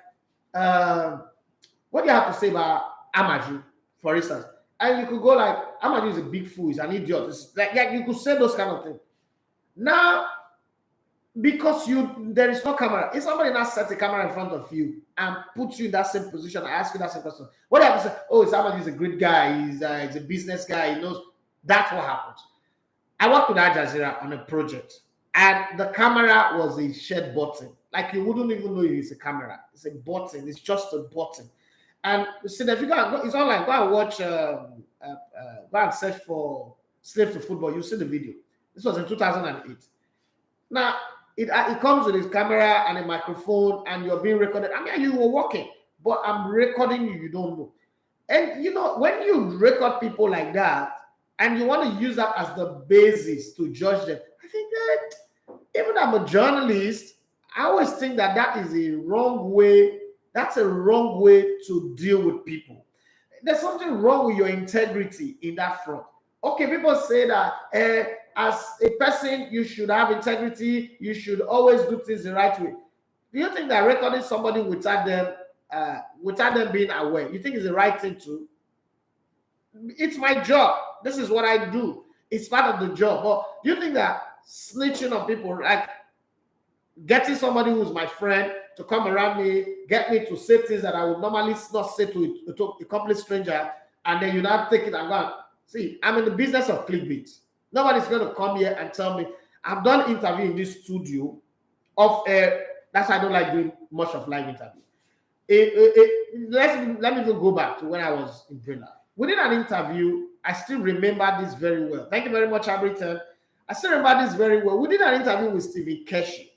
what do you have to say about Amaju, for instance? And you could go like, Amaju is a big fool, he's an idiot. It's like you could say those kind of things. Now, because there is no camera, if somebody now sets a camera in front of you and puts you in that same position, I ask you that same question. What do you have to say? Oh, Amaju is a great guy, he's a business guy, he knows. That's what happens. I worked with Al Jazeera on a project, and the camera was a shared button. Like you wouldn't even know it's a camera. It's a button. It's just a button. And see, if you go, it's online. Go and watch. Go and search for "Slave to Football." You see the video. This was in 2008. Now, It comes with his camera and a microphone, and you're being recorded. I mean, you were working, but I'm recording you. You don't know. And you know, when you record people like that, and you want to use that as the basis to judge them, I think that even I'm a journalist, I always think that that is a wrong way. That's a wrong way to deal with people. There's something wrong with your integrity in that front. Okay, people say that as a person, you should have integrity. You should always do things the right way. Do you think that recording somebody without them being aware, you think is the right thing to? It's my job. This is what I do. It's part of the job. But do you think that snitching on people, like getting somebody who's my friend to come around me, get me to say things that I would normally not say to a complete stranger, and then you not take it and go, see, I'm in the business of clickbait. Nobody's going to come here and tell me. I've done interview in this studio off air. That's why I don't like doing much of live interview. Let me go back to when I was in Brilla. We did an interview. I still remember this very well. Thank you very much, Abington. I still remember this very well. We did an interview with Steven Keshi.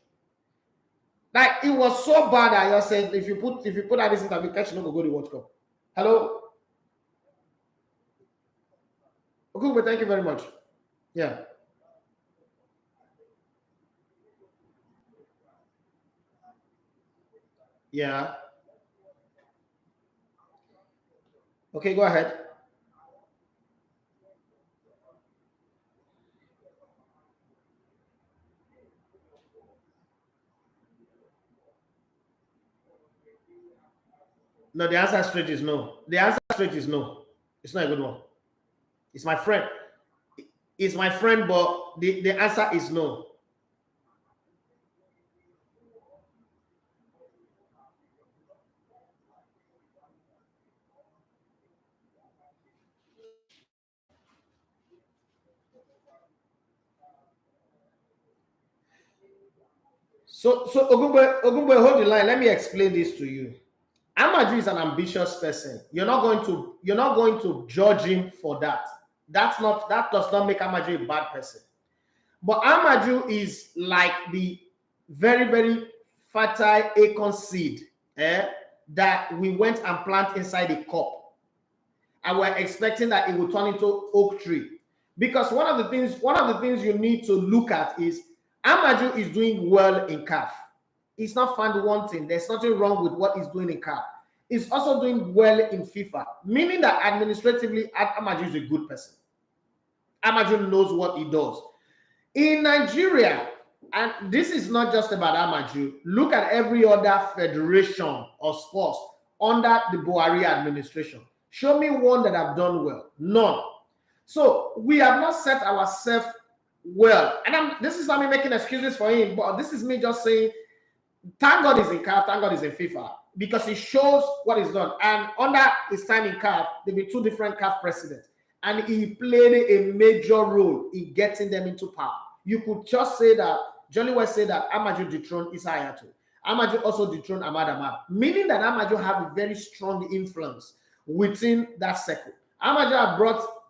Like, it was so bad that I said, if you put out this interview, Keshi not go to the World Cup. Hello? Okay, but thank you very much. Yeah. Yeah. Okay, go ahead. No, the answer straight is no. The answer straight is no. It's not a good one. It's my friend. It's my friend, but the answer is no. So Ogumbe, hold the line. Let me explain this to you. Amaju is an ambitious person. You're not going to judge him for that. That does not make Amaju a bad person. But Amaju is like the very, very fertile acorn seed that we went and plant inside a cup. And we're expecting that it will turn into oak tree. Because one of the things you need to look at is Amaju is doing well in CAF. He's not found wanting. There's nothing wrong with what he's doing in CAF. He's also doing well in FIFA, meaning that administratively, Amaju is a good person. Amaju knows what he does. In Nigeria, and this is not just about Amaju, look at every other federation or sports under the Buhari administration. Show me one that have done well. None. So we have not set ourselves well. And this is not me making excuses for him, but this is me just saying, thank God he's in CAF, thank God he's in FIFA, because he shows what he's done. And under his time in CAF, there will be two different CAF presidents. And he played a major role in getting them into power. You could just say that, Johnny West said that Amaju dethroned Issa Hayatou. Amaju also dethroned Ahmad Ahmad, meaning that Amaju have a very strong influence within that circle. Amaju have brought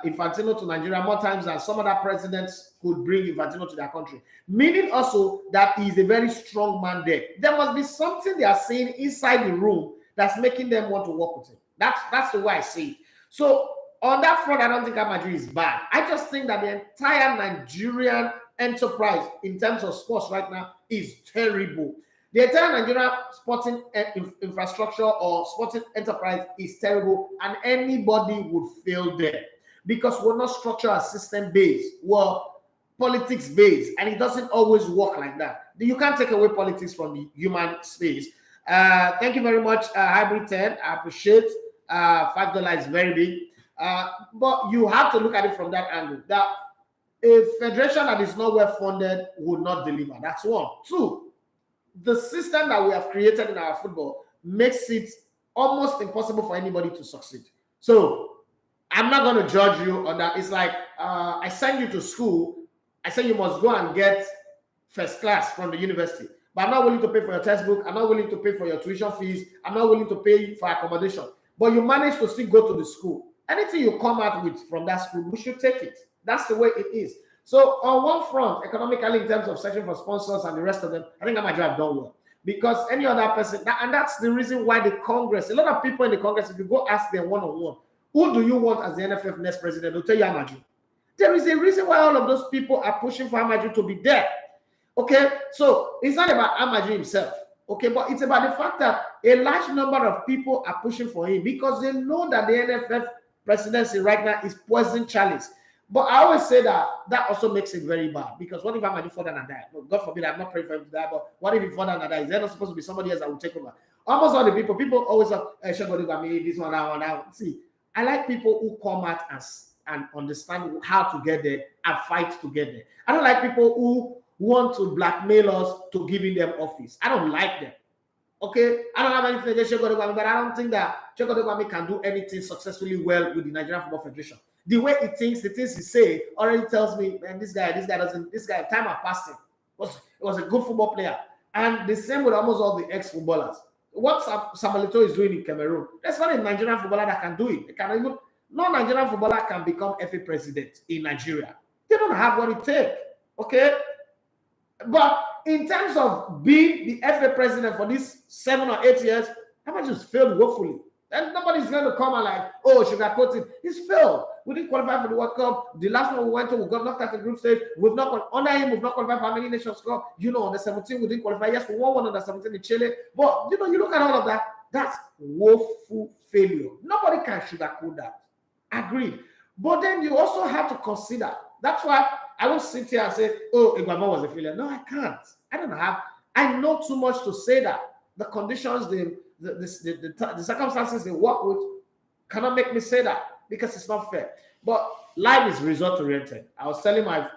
Infantino to Nigeria more times than some other presidents could bring Infantino to their country, meaning also that he is a very strong man there. There must be something they are saying inside the room that's making them want to work with him. That's the way I see it. So on that front, I don't think Amaju is bad. I just think that the entire Nigerian enterprise in terms of sports right now is terrible. The entire Nigerian sporting infrastructure or sporting enterprise is terrible, and anybody would fail there because we're not structural system based, we're politics based, and it doesn't always work like that. You can't take away politics from the human space. Thank you very much, Hybrid 10. I appreciate $5 is very big. But you have to look at it from that angle. That a federation that is not well funded would not deliver. That's one. Two, the system that we have created in our football makes it almost impossible for anybody to succeed. So I'm not going to judge you on that. It's like I send you to school. I say you must go and get first class from the university. But I'm not willing to pay for your textbook. I'm not willing to pay for your tuition fees. I'm not willing to pay for accommodation. But you manage to still go to the school. Anything you come out with from that school, we should take it. That's the way it is. So on one front, economically, in terms of searching for sponsors and the rest of them, I think Amaju have done well. Because any other person, and that's the reason why the Congress, a lot of people in the Congress, if you go ask them one-on-one, who do you want as the NFF next president, they'll tell you Amaju. There is a reason why all of those people are pushing for Amaju to be there. Okay, so it's not about Amaju himself. Okay, but it's about the fact that a large number of people are pushing for him because they know that the NFF presidency right now is poison chalice. But I always say that also makes it very bad because what if Amaju fall down and die? Well, God forbid, I'm not praying for him to die, but what if he fall down and die? Is there not supposed to be somebody else that will take over? Almost all the people always say, hey, this one, that one, that one. See, I like people who come out and understand how to get there and fight to get there. I don't like people who want to blackmail us to giving them office. I don't like them. Okay, I don't have anything against Shegodogwami, but I don't think that Shegodogwami can do anything successfully well with the Nigerian Football Federation. The way he thinks, the things he say already tells me, man, this guy, time have passed him. Was a good football player. And the same with almost all the ex-footballers. What Samuel Eto'o is doing in Cameroon, that's not a Nigerian footballer that can do it. They can even, no Nigerian footballer can become FA president in Nigeria. They don't have what it takes. Okay? But in terms of being the FA president for these 7 or 8 years, Amaju just failed woefully. And nobody's going to come and like, oh, sugarcoat it. He's failed. We didn't qualify for the World Cup. The last one we went to, we got knocked out in the group stage. Under him, we've not qualified for how many Nations Cup. You know, on the 17, we didn't qualify. Yes, we won one on the 17 in Chile. But, you know, you look at all of that, that's woeful failure. Nobody can sugarcoat that. Agreed. But then you also have to consider. That's why I won't sit here and say, oh, Iguaman was a failure. No, I can't. I know too much to say that. The conditions, the circumstances they work with cannot make me say that because it's not fair. But life is result-oriented. I was telling my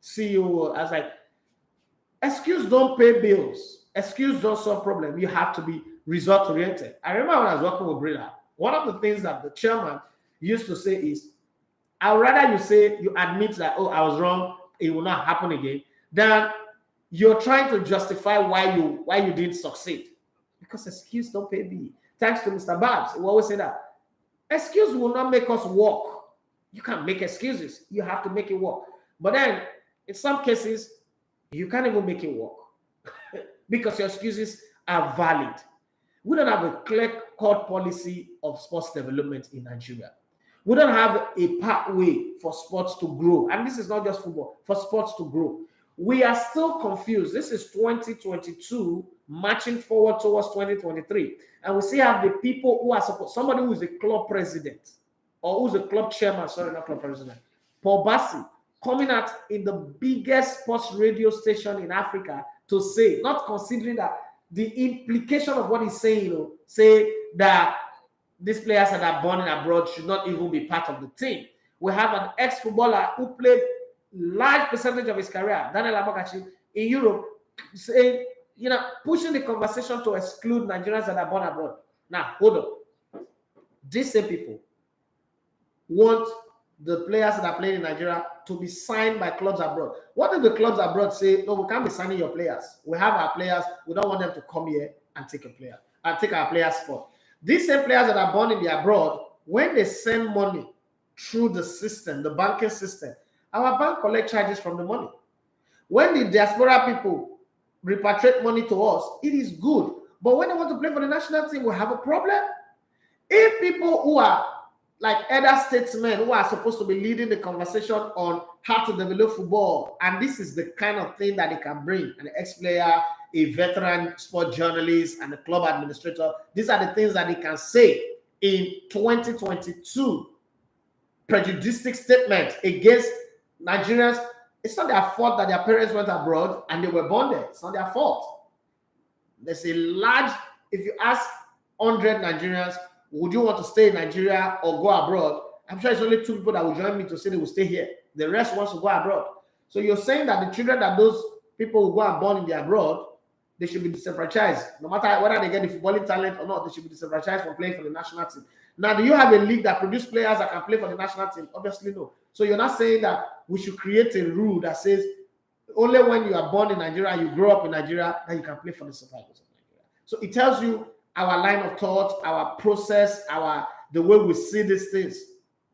CEO, I was like, excuse don't pay bills. Excuse don't solve problems. You have to be result-oriented. I remember when I was working with Brilla, one of the things that the chairman used to say is, I would rather you say, you admit that, oh, I was wrong, it will not happen again, than you're trying to justify why you didn't succeed. Because excuse don't pay bill. Thanks to Mr. Babs, we always say that. Excuse will not make us walk. You can't make excuses. You have to make it work. But then, in some cases, you can't even make it work. Because your excuses are valid. We don't have a clear-cut policy of sports development in Nigeria. We don't have a pathway for sports to grow. And this is not just football, for sports to grow. We are still confused. This is 2022 marching forward towards 2023. And we still have the people who are supposed, somebody who is a club president or who's a club chairman, sorry, not club president, Paul Bassi, coming out in the biggest sports radio station in Africa to say, not considering that the implication of what he's saying, say that these players that are born in abroad should not even be part of the team. We have an ex-footballer who played large percentage of his career, Daniel Amokachi, in Europe, saying, pushing the conversation to exclude Nigerians that are born abroad. Now, hold on. These same people want the players that are playing in Nigeria to be signed by clubs abroad. What if the clubs abroad say, no, we can't be signing your players. We have our players. We don't want them to come here and take our players' spot. These same players that are born in the abroad, when they send money through the system, the banking system, our bank collect charges from the money. When the diaspora people repatriate money to us, it is good. But when they want to play for the national team, we have a problem. If people who are like elder statesmen who are supposed to be leading the conversation on how to develop football, and this is the kind of thing that they can bring, an ex-player, a veteran sport journalist, and a club administrator, these are the things that they can say in 2022 prejudicing statement against Nigerians. It's not their fault that their parents went abroad and they were born there. It's not their fault. There's a large, if you ask 100 Nigerians, would you want to stay in Nigeria or go abroad? I'm sure it's only 2 people that will join me to say they will stay here. The rest wants to go abroad. So you're saying that the children that those people will go and born in the abroad, they should be disenfranchised. No matter whether they get the footballing talent or not, they should be disenfranchised from playing for the national team. Now, do you have a league that produces players that can play for the national team? Obviously, no. So you're not saying that we should create a rule that says only when you are born in Nigeria, you grow up in Nigeria, that you can play for the survivors of Nigeria. So it tells you our line of thought, our process, the way we see these things,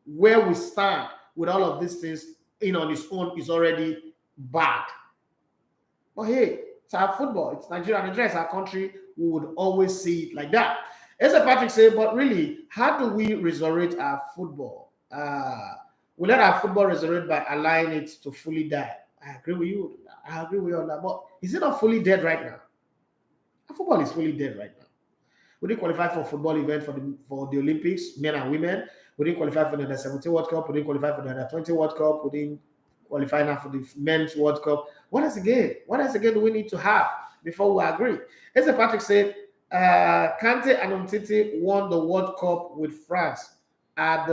where we stand with all of these things in on its own is already bad. But hey, it's our football. It's Nigeria. Nigeria is our country. We would always see it like that. As Patrick said, but really, how do we resurrect our football? We let our football resurrect by allowing it to fully die. I agree with you. I agree with you on that. But is it not fully dead right now? Our football is fully dead right now. We didn't qualify for a football event for the Olympics, men and women. We didn't qualify for the Under 17 World Cup. We didn't qualify for the Under 20 World Cup. We didn't qualify now for the Men's World Cup. What else again? What else again do we need to have before we agree? As Patrick said, Kante and Umtiti won the World Cup with France. Are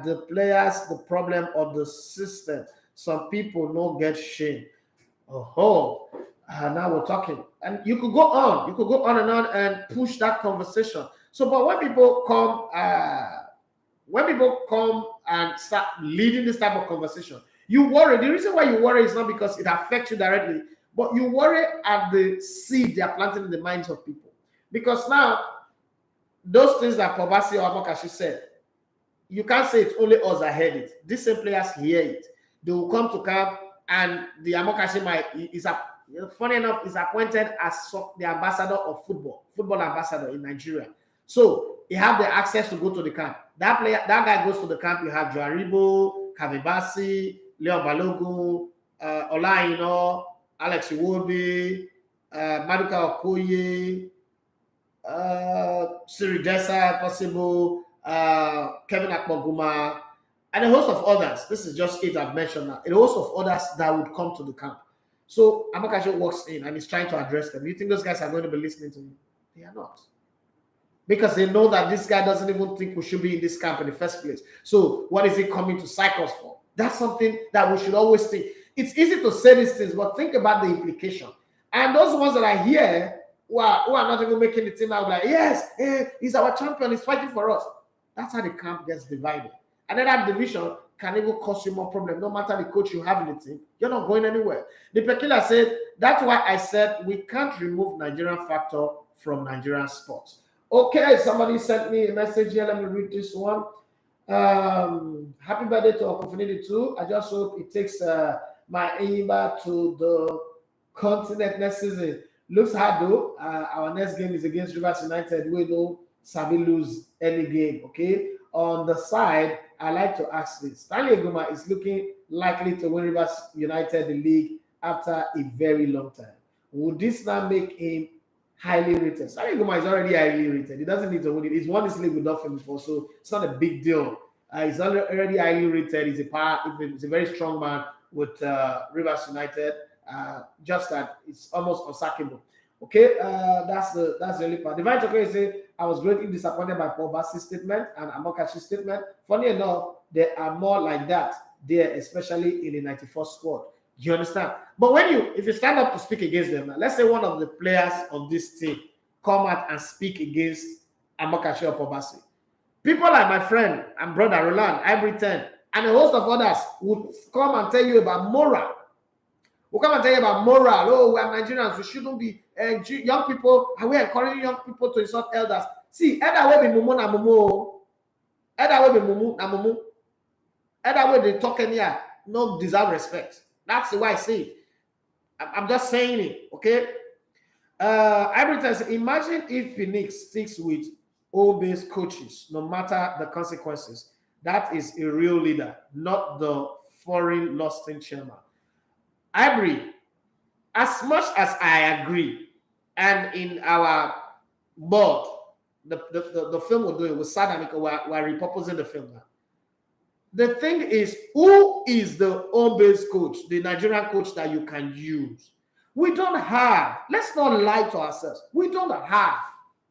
the players the problem of the system? Some people don't get shame. Oh, now we're talking. And you could go on. You could go on and push that conversation. So, but when people come and start leading this type of conversation, you worry. The reason why you worry is not because it affects you directly, but you worry at the seed they are planting in the minds of people. Because now, those things that Pobasi or Amokashi said, you can't say it's only us that heard it. These same players hear it. They will come to camp, and the Amokashi funny enough, is appointed as the ambassador of football ambassador in Nigeria. So he have the access to go to the camp. That guy goes to the camp. You have Joaribo, Kavibasi, Leon Balogun, Olaino, Alex Iwobi, Maduka Okoye, Siri Desa, possible, Kevin Akpoguma, and a host of others. This is just 8 I've mentioned now. A host of others that would come to the camp. So Amokashi walks in and is trying to address them. You think those guys are going to be listening to him? They are not. Because they know that this guy doesn't even think we should be in this camp in the first place. So what is he coming to cycles for? That's something that we should always think. It's easy to say these things, but think about the implication. And those ones that are here who are not even making the team out, like, yes, he's our champion, he's fighting for us. That's how the camp gets divided. And then that division can even cause you more problem. No matter the coach you have in the team, you're not going anywhere. The Pekila said, that's why I said we can't remove Nigerian factor from Nigerian sports. Okay, somebody sent me a message here. Let me read this one. Happy birthday to Okofinidi too. I just hope it takes my Imba to the continent next season. Looks hard though. Our next game is against Rivers United. We know Sabi lose any game. Okay. On the side, I like to ask this. Stanley Eguma is looking likely to win Rivers United the league after a very long time. Would this now make him highly rated? Stanley Eguma is already highly rated. He doesn't need to win it. He's won this league with Dolphin before, so it's not a big deal. He's already highly rated. He's a very strong man with Rivers United. Just that it's almost unsackable. Okay, that's the only part. Divine Chokwe say, I was greatly disappointed by Paul Bassi's statement and Amokashi's statement. Funny enough, there are more like that there, especially in the 94 squad. Do you understand? But if you stand up to speak against them, let's say one of the players of this team come out and speak against Amokashi or Pobasi. People like my friend and brother Roland, Ivory 10, and a host of others would come and tell you about moral. We'll come and tell you about moral. Oh, we are Nigerians. We shouldn't be young people. Are we encouraging young people to insult elders? See, either way be mumu na mumu. Either way be mumu na mumu. Either way they talk here, no deserve respect. That's the way I say it. I'm just saying it, okay? Ivory says, imagine if Phoenix sticks with all-based coaches, no matter the consequences. That is a real leader, not the foreign lusting chairman. Ivory, as much as I agree, and in our board, the film we're doing with Sadamika, we're repurposing the film now. The thing is, who is the home-based coach, the Nigerian coach that you can use? We don't have. Let's not lie to ourselves. We don't have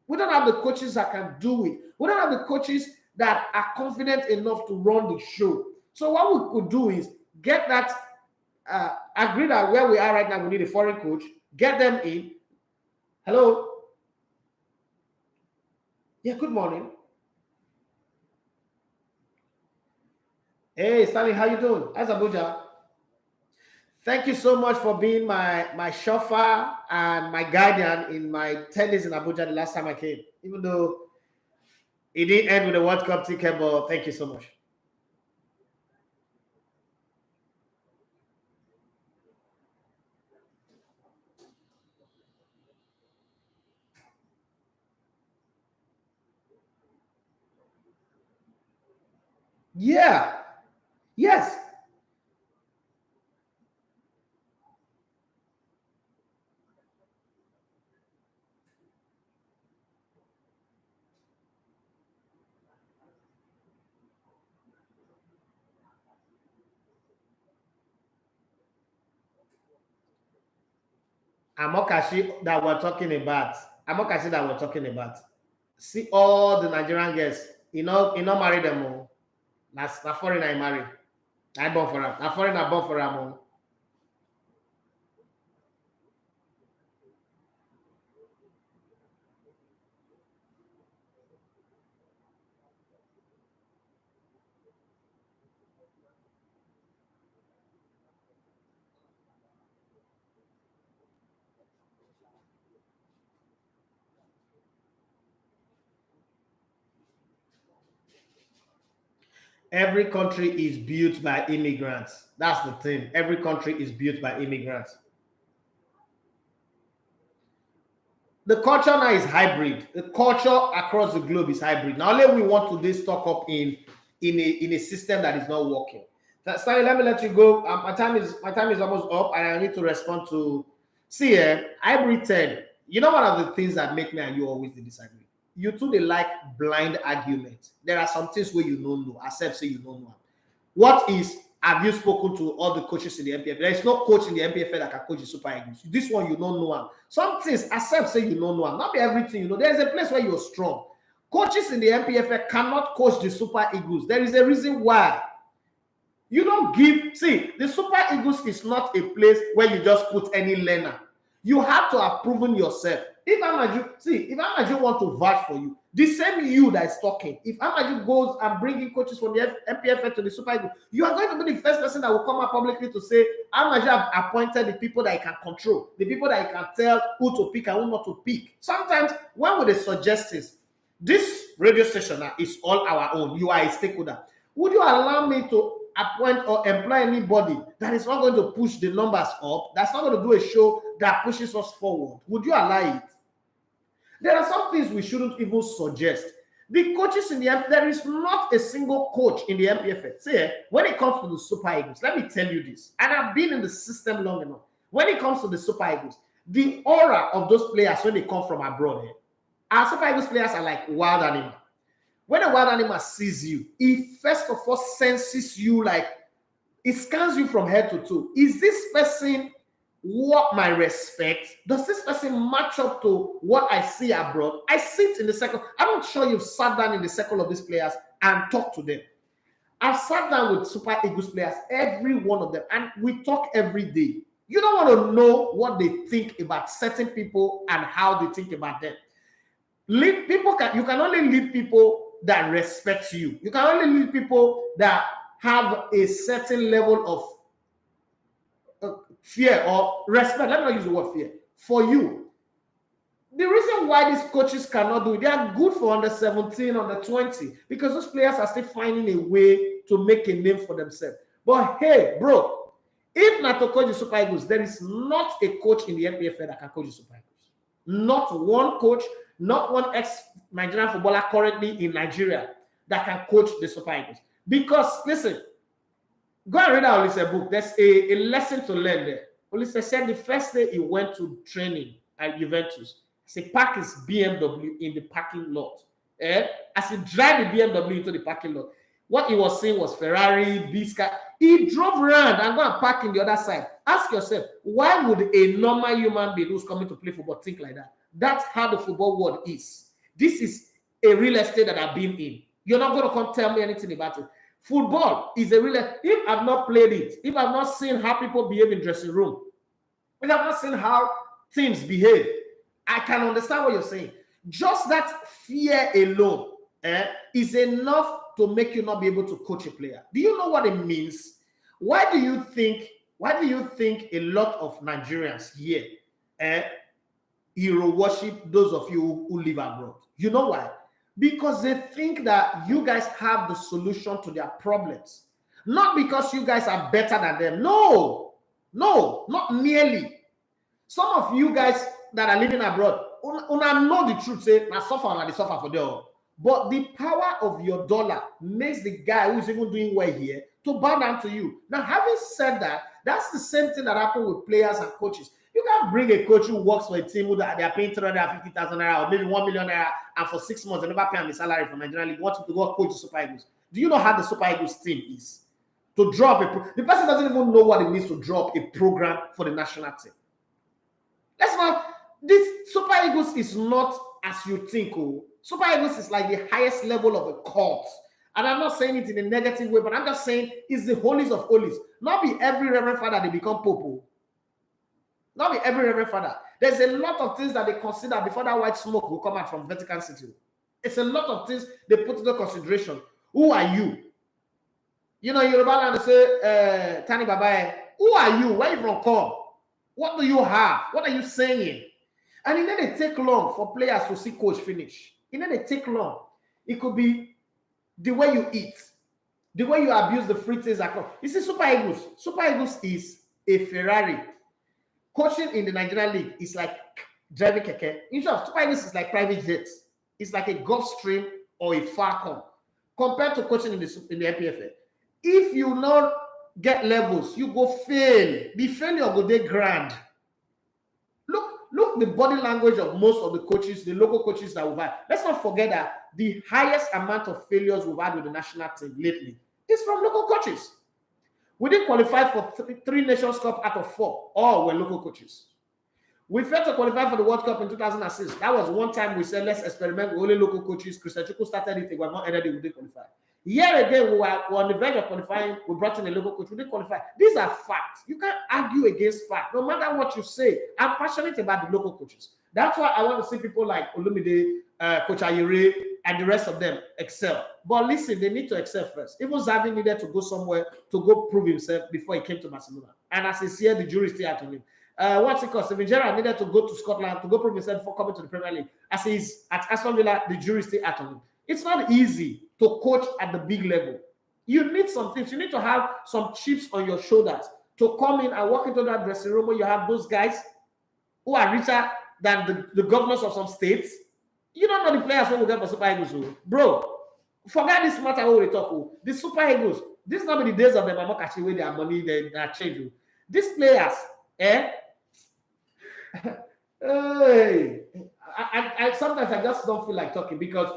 the coaches that can do it. We don't have the coaches that are confident enough to run the show. So what we could do is get that, agree that where we are right now, we need a foreign coach, get them in. Hello? Yeah, good morning. Hey, Stanley, how you doing? How's Abuja? Thank you so much for being my chauffeur and my guardian in my 10 days in Abuja the last time I came. Even though it didn't end with the World Cup ticket, but thank you so much. Yeah. Yes. Amokashi that we're talking about. Amokashi that we're talking about. See all the Nigerian girls. You know, marry them all. That's na foreign I marry. I born for them. Na foreign I born for them. Every country is built by immigrants. That's the thing. Every country is built by immigrants. The culture now is hybrid. The culture across the globe is hybrid. Now, only we want to this stock up in a system that is not working. Stanley, let me let you go. My time is almost up, and I need to respond to. See, hybrid 10. You know, one of the things that make me and you always disagree. You two they like blind argument. There are some things where you don't know, accept say you don't know. What is have you spoken to all the coaches in the MPF? There is no coach in the MPF that can coach the Super Eagles. This one you don't know. Some things accept say you don't know. Not be everything you know. There is a place where you're strong. Coaches in the MPF cannot coach the Super Eagles. There is a reason why. You don't give. See, the Super Eagles is not a place where you just put any learner. You have to have proven yourself. If Amaju want to vouch for you, the same you that is talking, if Amaju goes and bringing coaches from the MPFL to the Super Eagles, you are going to be the first person that will come out publicly to say, Amaju have appointed the people that he can control, the people that he can tell who to pick and who not to pick. Sometimes, when would they suggest this radio station is all our own, you are a stakeholder. Would you allow me to appoint or employ anybody that is not going to push the numbers up, that's not going to do a show that pushes us forward? Would you allow it? There are some things we shouldn't even suggest. The coaches in the there is not a single coach in the MPFL. See, when it comes to the Super Eagles, let me tell you this, and I've been in the system long enough. When it comes to the Super Eagles, the aura of those players when they come from abroad, our Super Eagles players are like wild animals. When a wild animal sees you, he first of all senses you, like it scans you from head to toe. Is this person worth my respect? Does this person match up to what I see abroad? I sit in the circle. I'm not sure you've sat down in the circle of these players and talked to them. I've sat down with Super Eagles players, every one of them, and we talk every day. You don't want to know what they think about certain people and how they think about them. You can only lead people that respect you. You can only lead people that have a certain level of fear or respect. Let me not use the word fear for you. The reason why these coaches cannot do it, they are good for under 17, under 20, because those players are still finding a way to make a name for themselves. But hey, bro, if not to coach the Super Eagles, there is not a coach in the MPFL that can coach the Super Eagles. Not one coach, not one ex-Nigerian footballer currently in Nigeria that can coach the Super Eagles. Because, listen, go and read our Olise book. There's a lesson to learn there. Olise said the first day he went to training at Juventus, he parked his BMW in the parking lot. As he drive the BMW into the parking lot, what he was seeing was Ferrari, Bisca. He drove around and go and park in the other side. Ask yourself, why would a normal human being who's coming to play football think like that? That's how the football world is. This is a real estate that I've been in. You're not going to come tell me anything about it. Football is a real estate. If I've not played it, if I've not seen how people behave in dressing room, if I've not seen how teams behave, I can understand what you're saying. Just that fear alone is enough to make you not be able to coach a player. Do you know what it means? Why do you think a lot of Nigerians here hero worship those of you who live abroad? You know why? Because they think that you guys have the solution to their problems. Not because you guys are better than them. No, not nearly. Some of you guys that are living abroad, una know the truth, say, na suffer and they suffer for them. But the power of your dollar makes the guy who's even doing well here to bow down to you. Now, having said that, that's the same thing that happened with players and coaches. You can't bring a coach who works for a team who they are paying 350,000 naira or maybe 1 million naira, and for 6 months they never pay him the salary from Nigeria League. You want him to go coach the Super Eagles. Do you know how the Super Eagles team is? To drop the person doesn't even know what it means to drop a program for the national team. That's not, this Super Eagles is not as you think. Super Eagles is like the highest level of a cult. And I'm not saying it in a negative way, but I'm just saying it's the holies of holies. Not be every reverend father they become popo. Not be every reverend father. There's a lot of things that they consider before that white smoke will come out from Vatican City. It's a lot of things they put into consideration. Who are you? You know, Yoruba land say, Tani Babae, who are you? Where you from come? What do you have? What are you saying? And it didn't take long for players to see coach finish. It didn't take long. It could be the way you eat, the way you abuse the free things. You see, Super Eagles. Super Eagles is a Ferrari. Coaching in the Nigerian League is like driving keke. In short, Super Eagles is like private jets. It's like a Gulfstream or a Falcon compared to coaching in the NPFL. If you not get levels, you go fail. The failure go dey grand. Look the body language of most of the coaches, the local coaches that we've had. Let's not forget that the highest amount of failures we've had with the national team lately is from local coaches. We didn't qualify for three Nations Cup out of 4. All were local coaches. We failed to qualify for the World Cup in 2006. That was one time we said, let's experiment with only local coaches. Cristiano Ronaldo started it. We were not ended it. We didn't qualify. Here again, we were on the verge of qualifying. We brought in a local coach. We didn't qualify. These are facts. You can't argue against fact. No matter what you say, I'm passionate about the local coaches. That's why I want to see people like Olumide, Coach Ayere, and the rest of them excel. But listen, they need to excel first. Even Xavi needed to go somewhere to go prove himself before he came to Barcelona. And as he's here, the jury is still out on him. What's it called? Steven Gerrard needed to go to Scotland to go prove himself before coming to the Premier League. As he's at Aston Villa, the jury is still out on him. It's not easy to coach at the big level. You need some things. You need to have some chips on your shoulders to come in and walk into that dressing room where you have those guys who are richer than the governors of some states. You don't know the players who will get for Super Eagles. Bro, forget this matter what we talk. The Super Eagles, this is not the days of the Mamokachi where their money they are changing. These players, I sometimes I just don't feel like talking because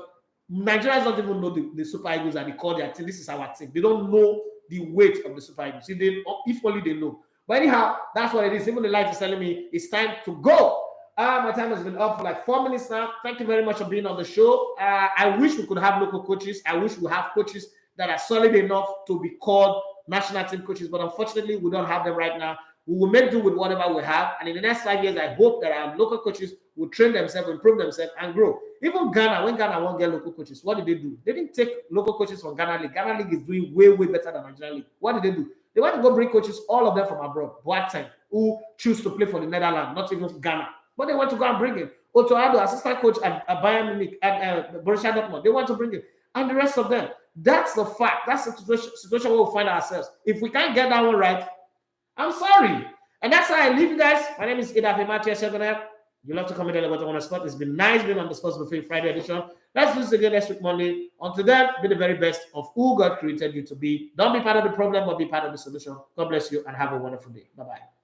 Nigerians don't even know the Super Eagles and they call their team. This is our team. They don't know the weight of the Super Eagles. If only they know. But anyhow, that's what it is. Even the light is telling me it's time to go. My time has been up for like 4 minutes now. Thank you very much for being on the show. I wish we could have local coaches. I wish we have coaches that are solid enough to be called national team coaches. But unfortunately, we don't have them right now. We will make do with whatever we have. And in the next 5 years, I hope that our local coaches will train themselves, improve themselves, and grow. Even Ghana, when Ghana won't get local coaches, what did they do? They didn't take local coaches from Ghana League. Ghana League is doing way, way better than Nigeria League. What did they do? They want to go bring coaches, all of them from abroad, Botman, who choose to play for the Netherlands, not even Ghana. But they want to go and bring him. Otoado, assistant coach at Bayern Munich, at Borussia Dortmund, they want to bring him. And the rest of them. That's the fact. That's the situation where we find ourselves. If we can't get that one right, I'm sorry. And that's how I leave you guys. My name is Mateu. You love to comment on the spot. It's been nice being on the Sports Buffet Friday edition. Let's do this again next week, Monday. Until then, be the very best of who God created you to be. Don't be part of the problem, but be part of the solution. God bless you and have a wonderful day. Bye-bye.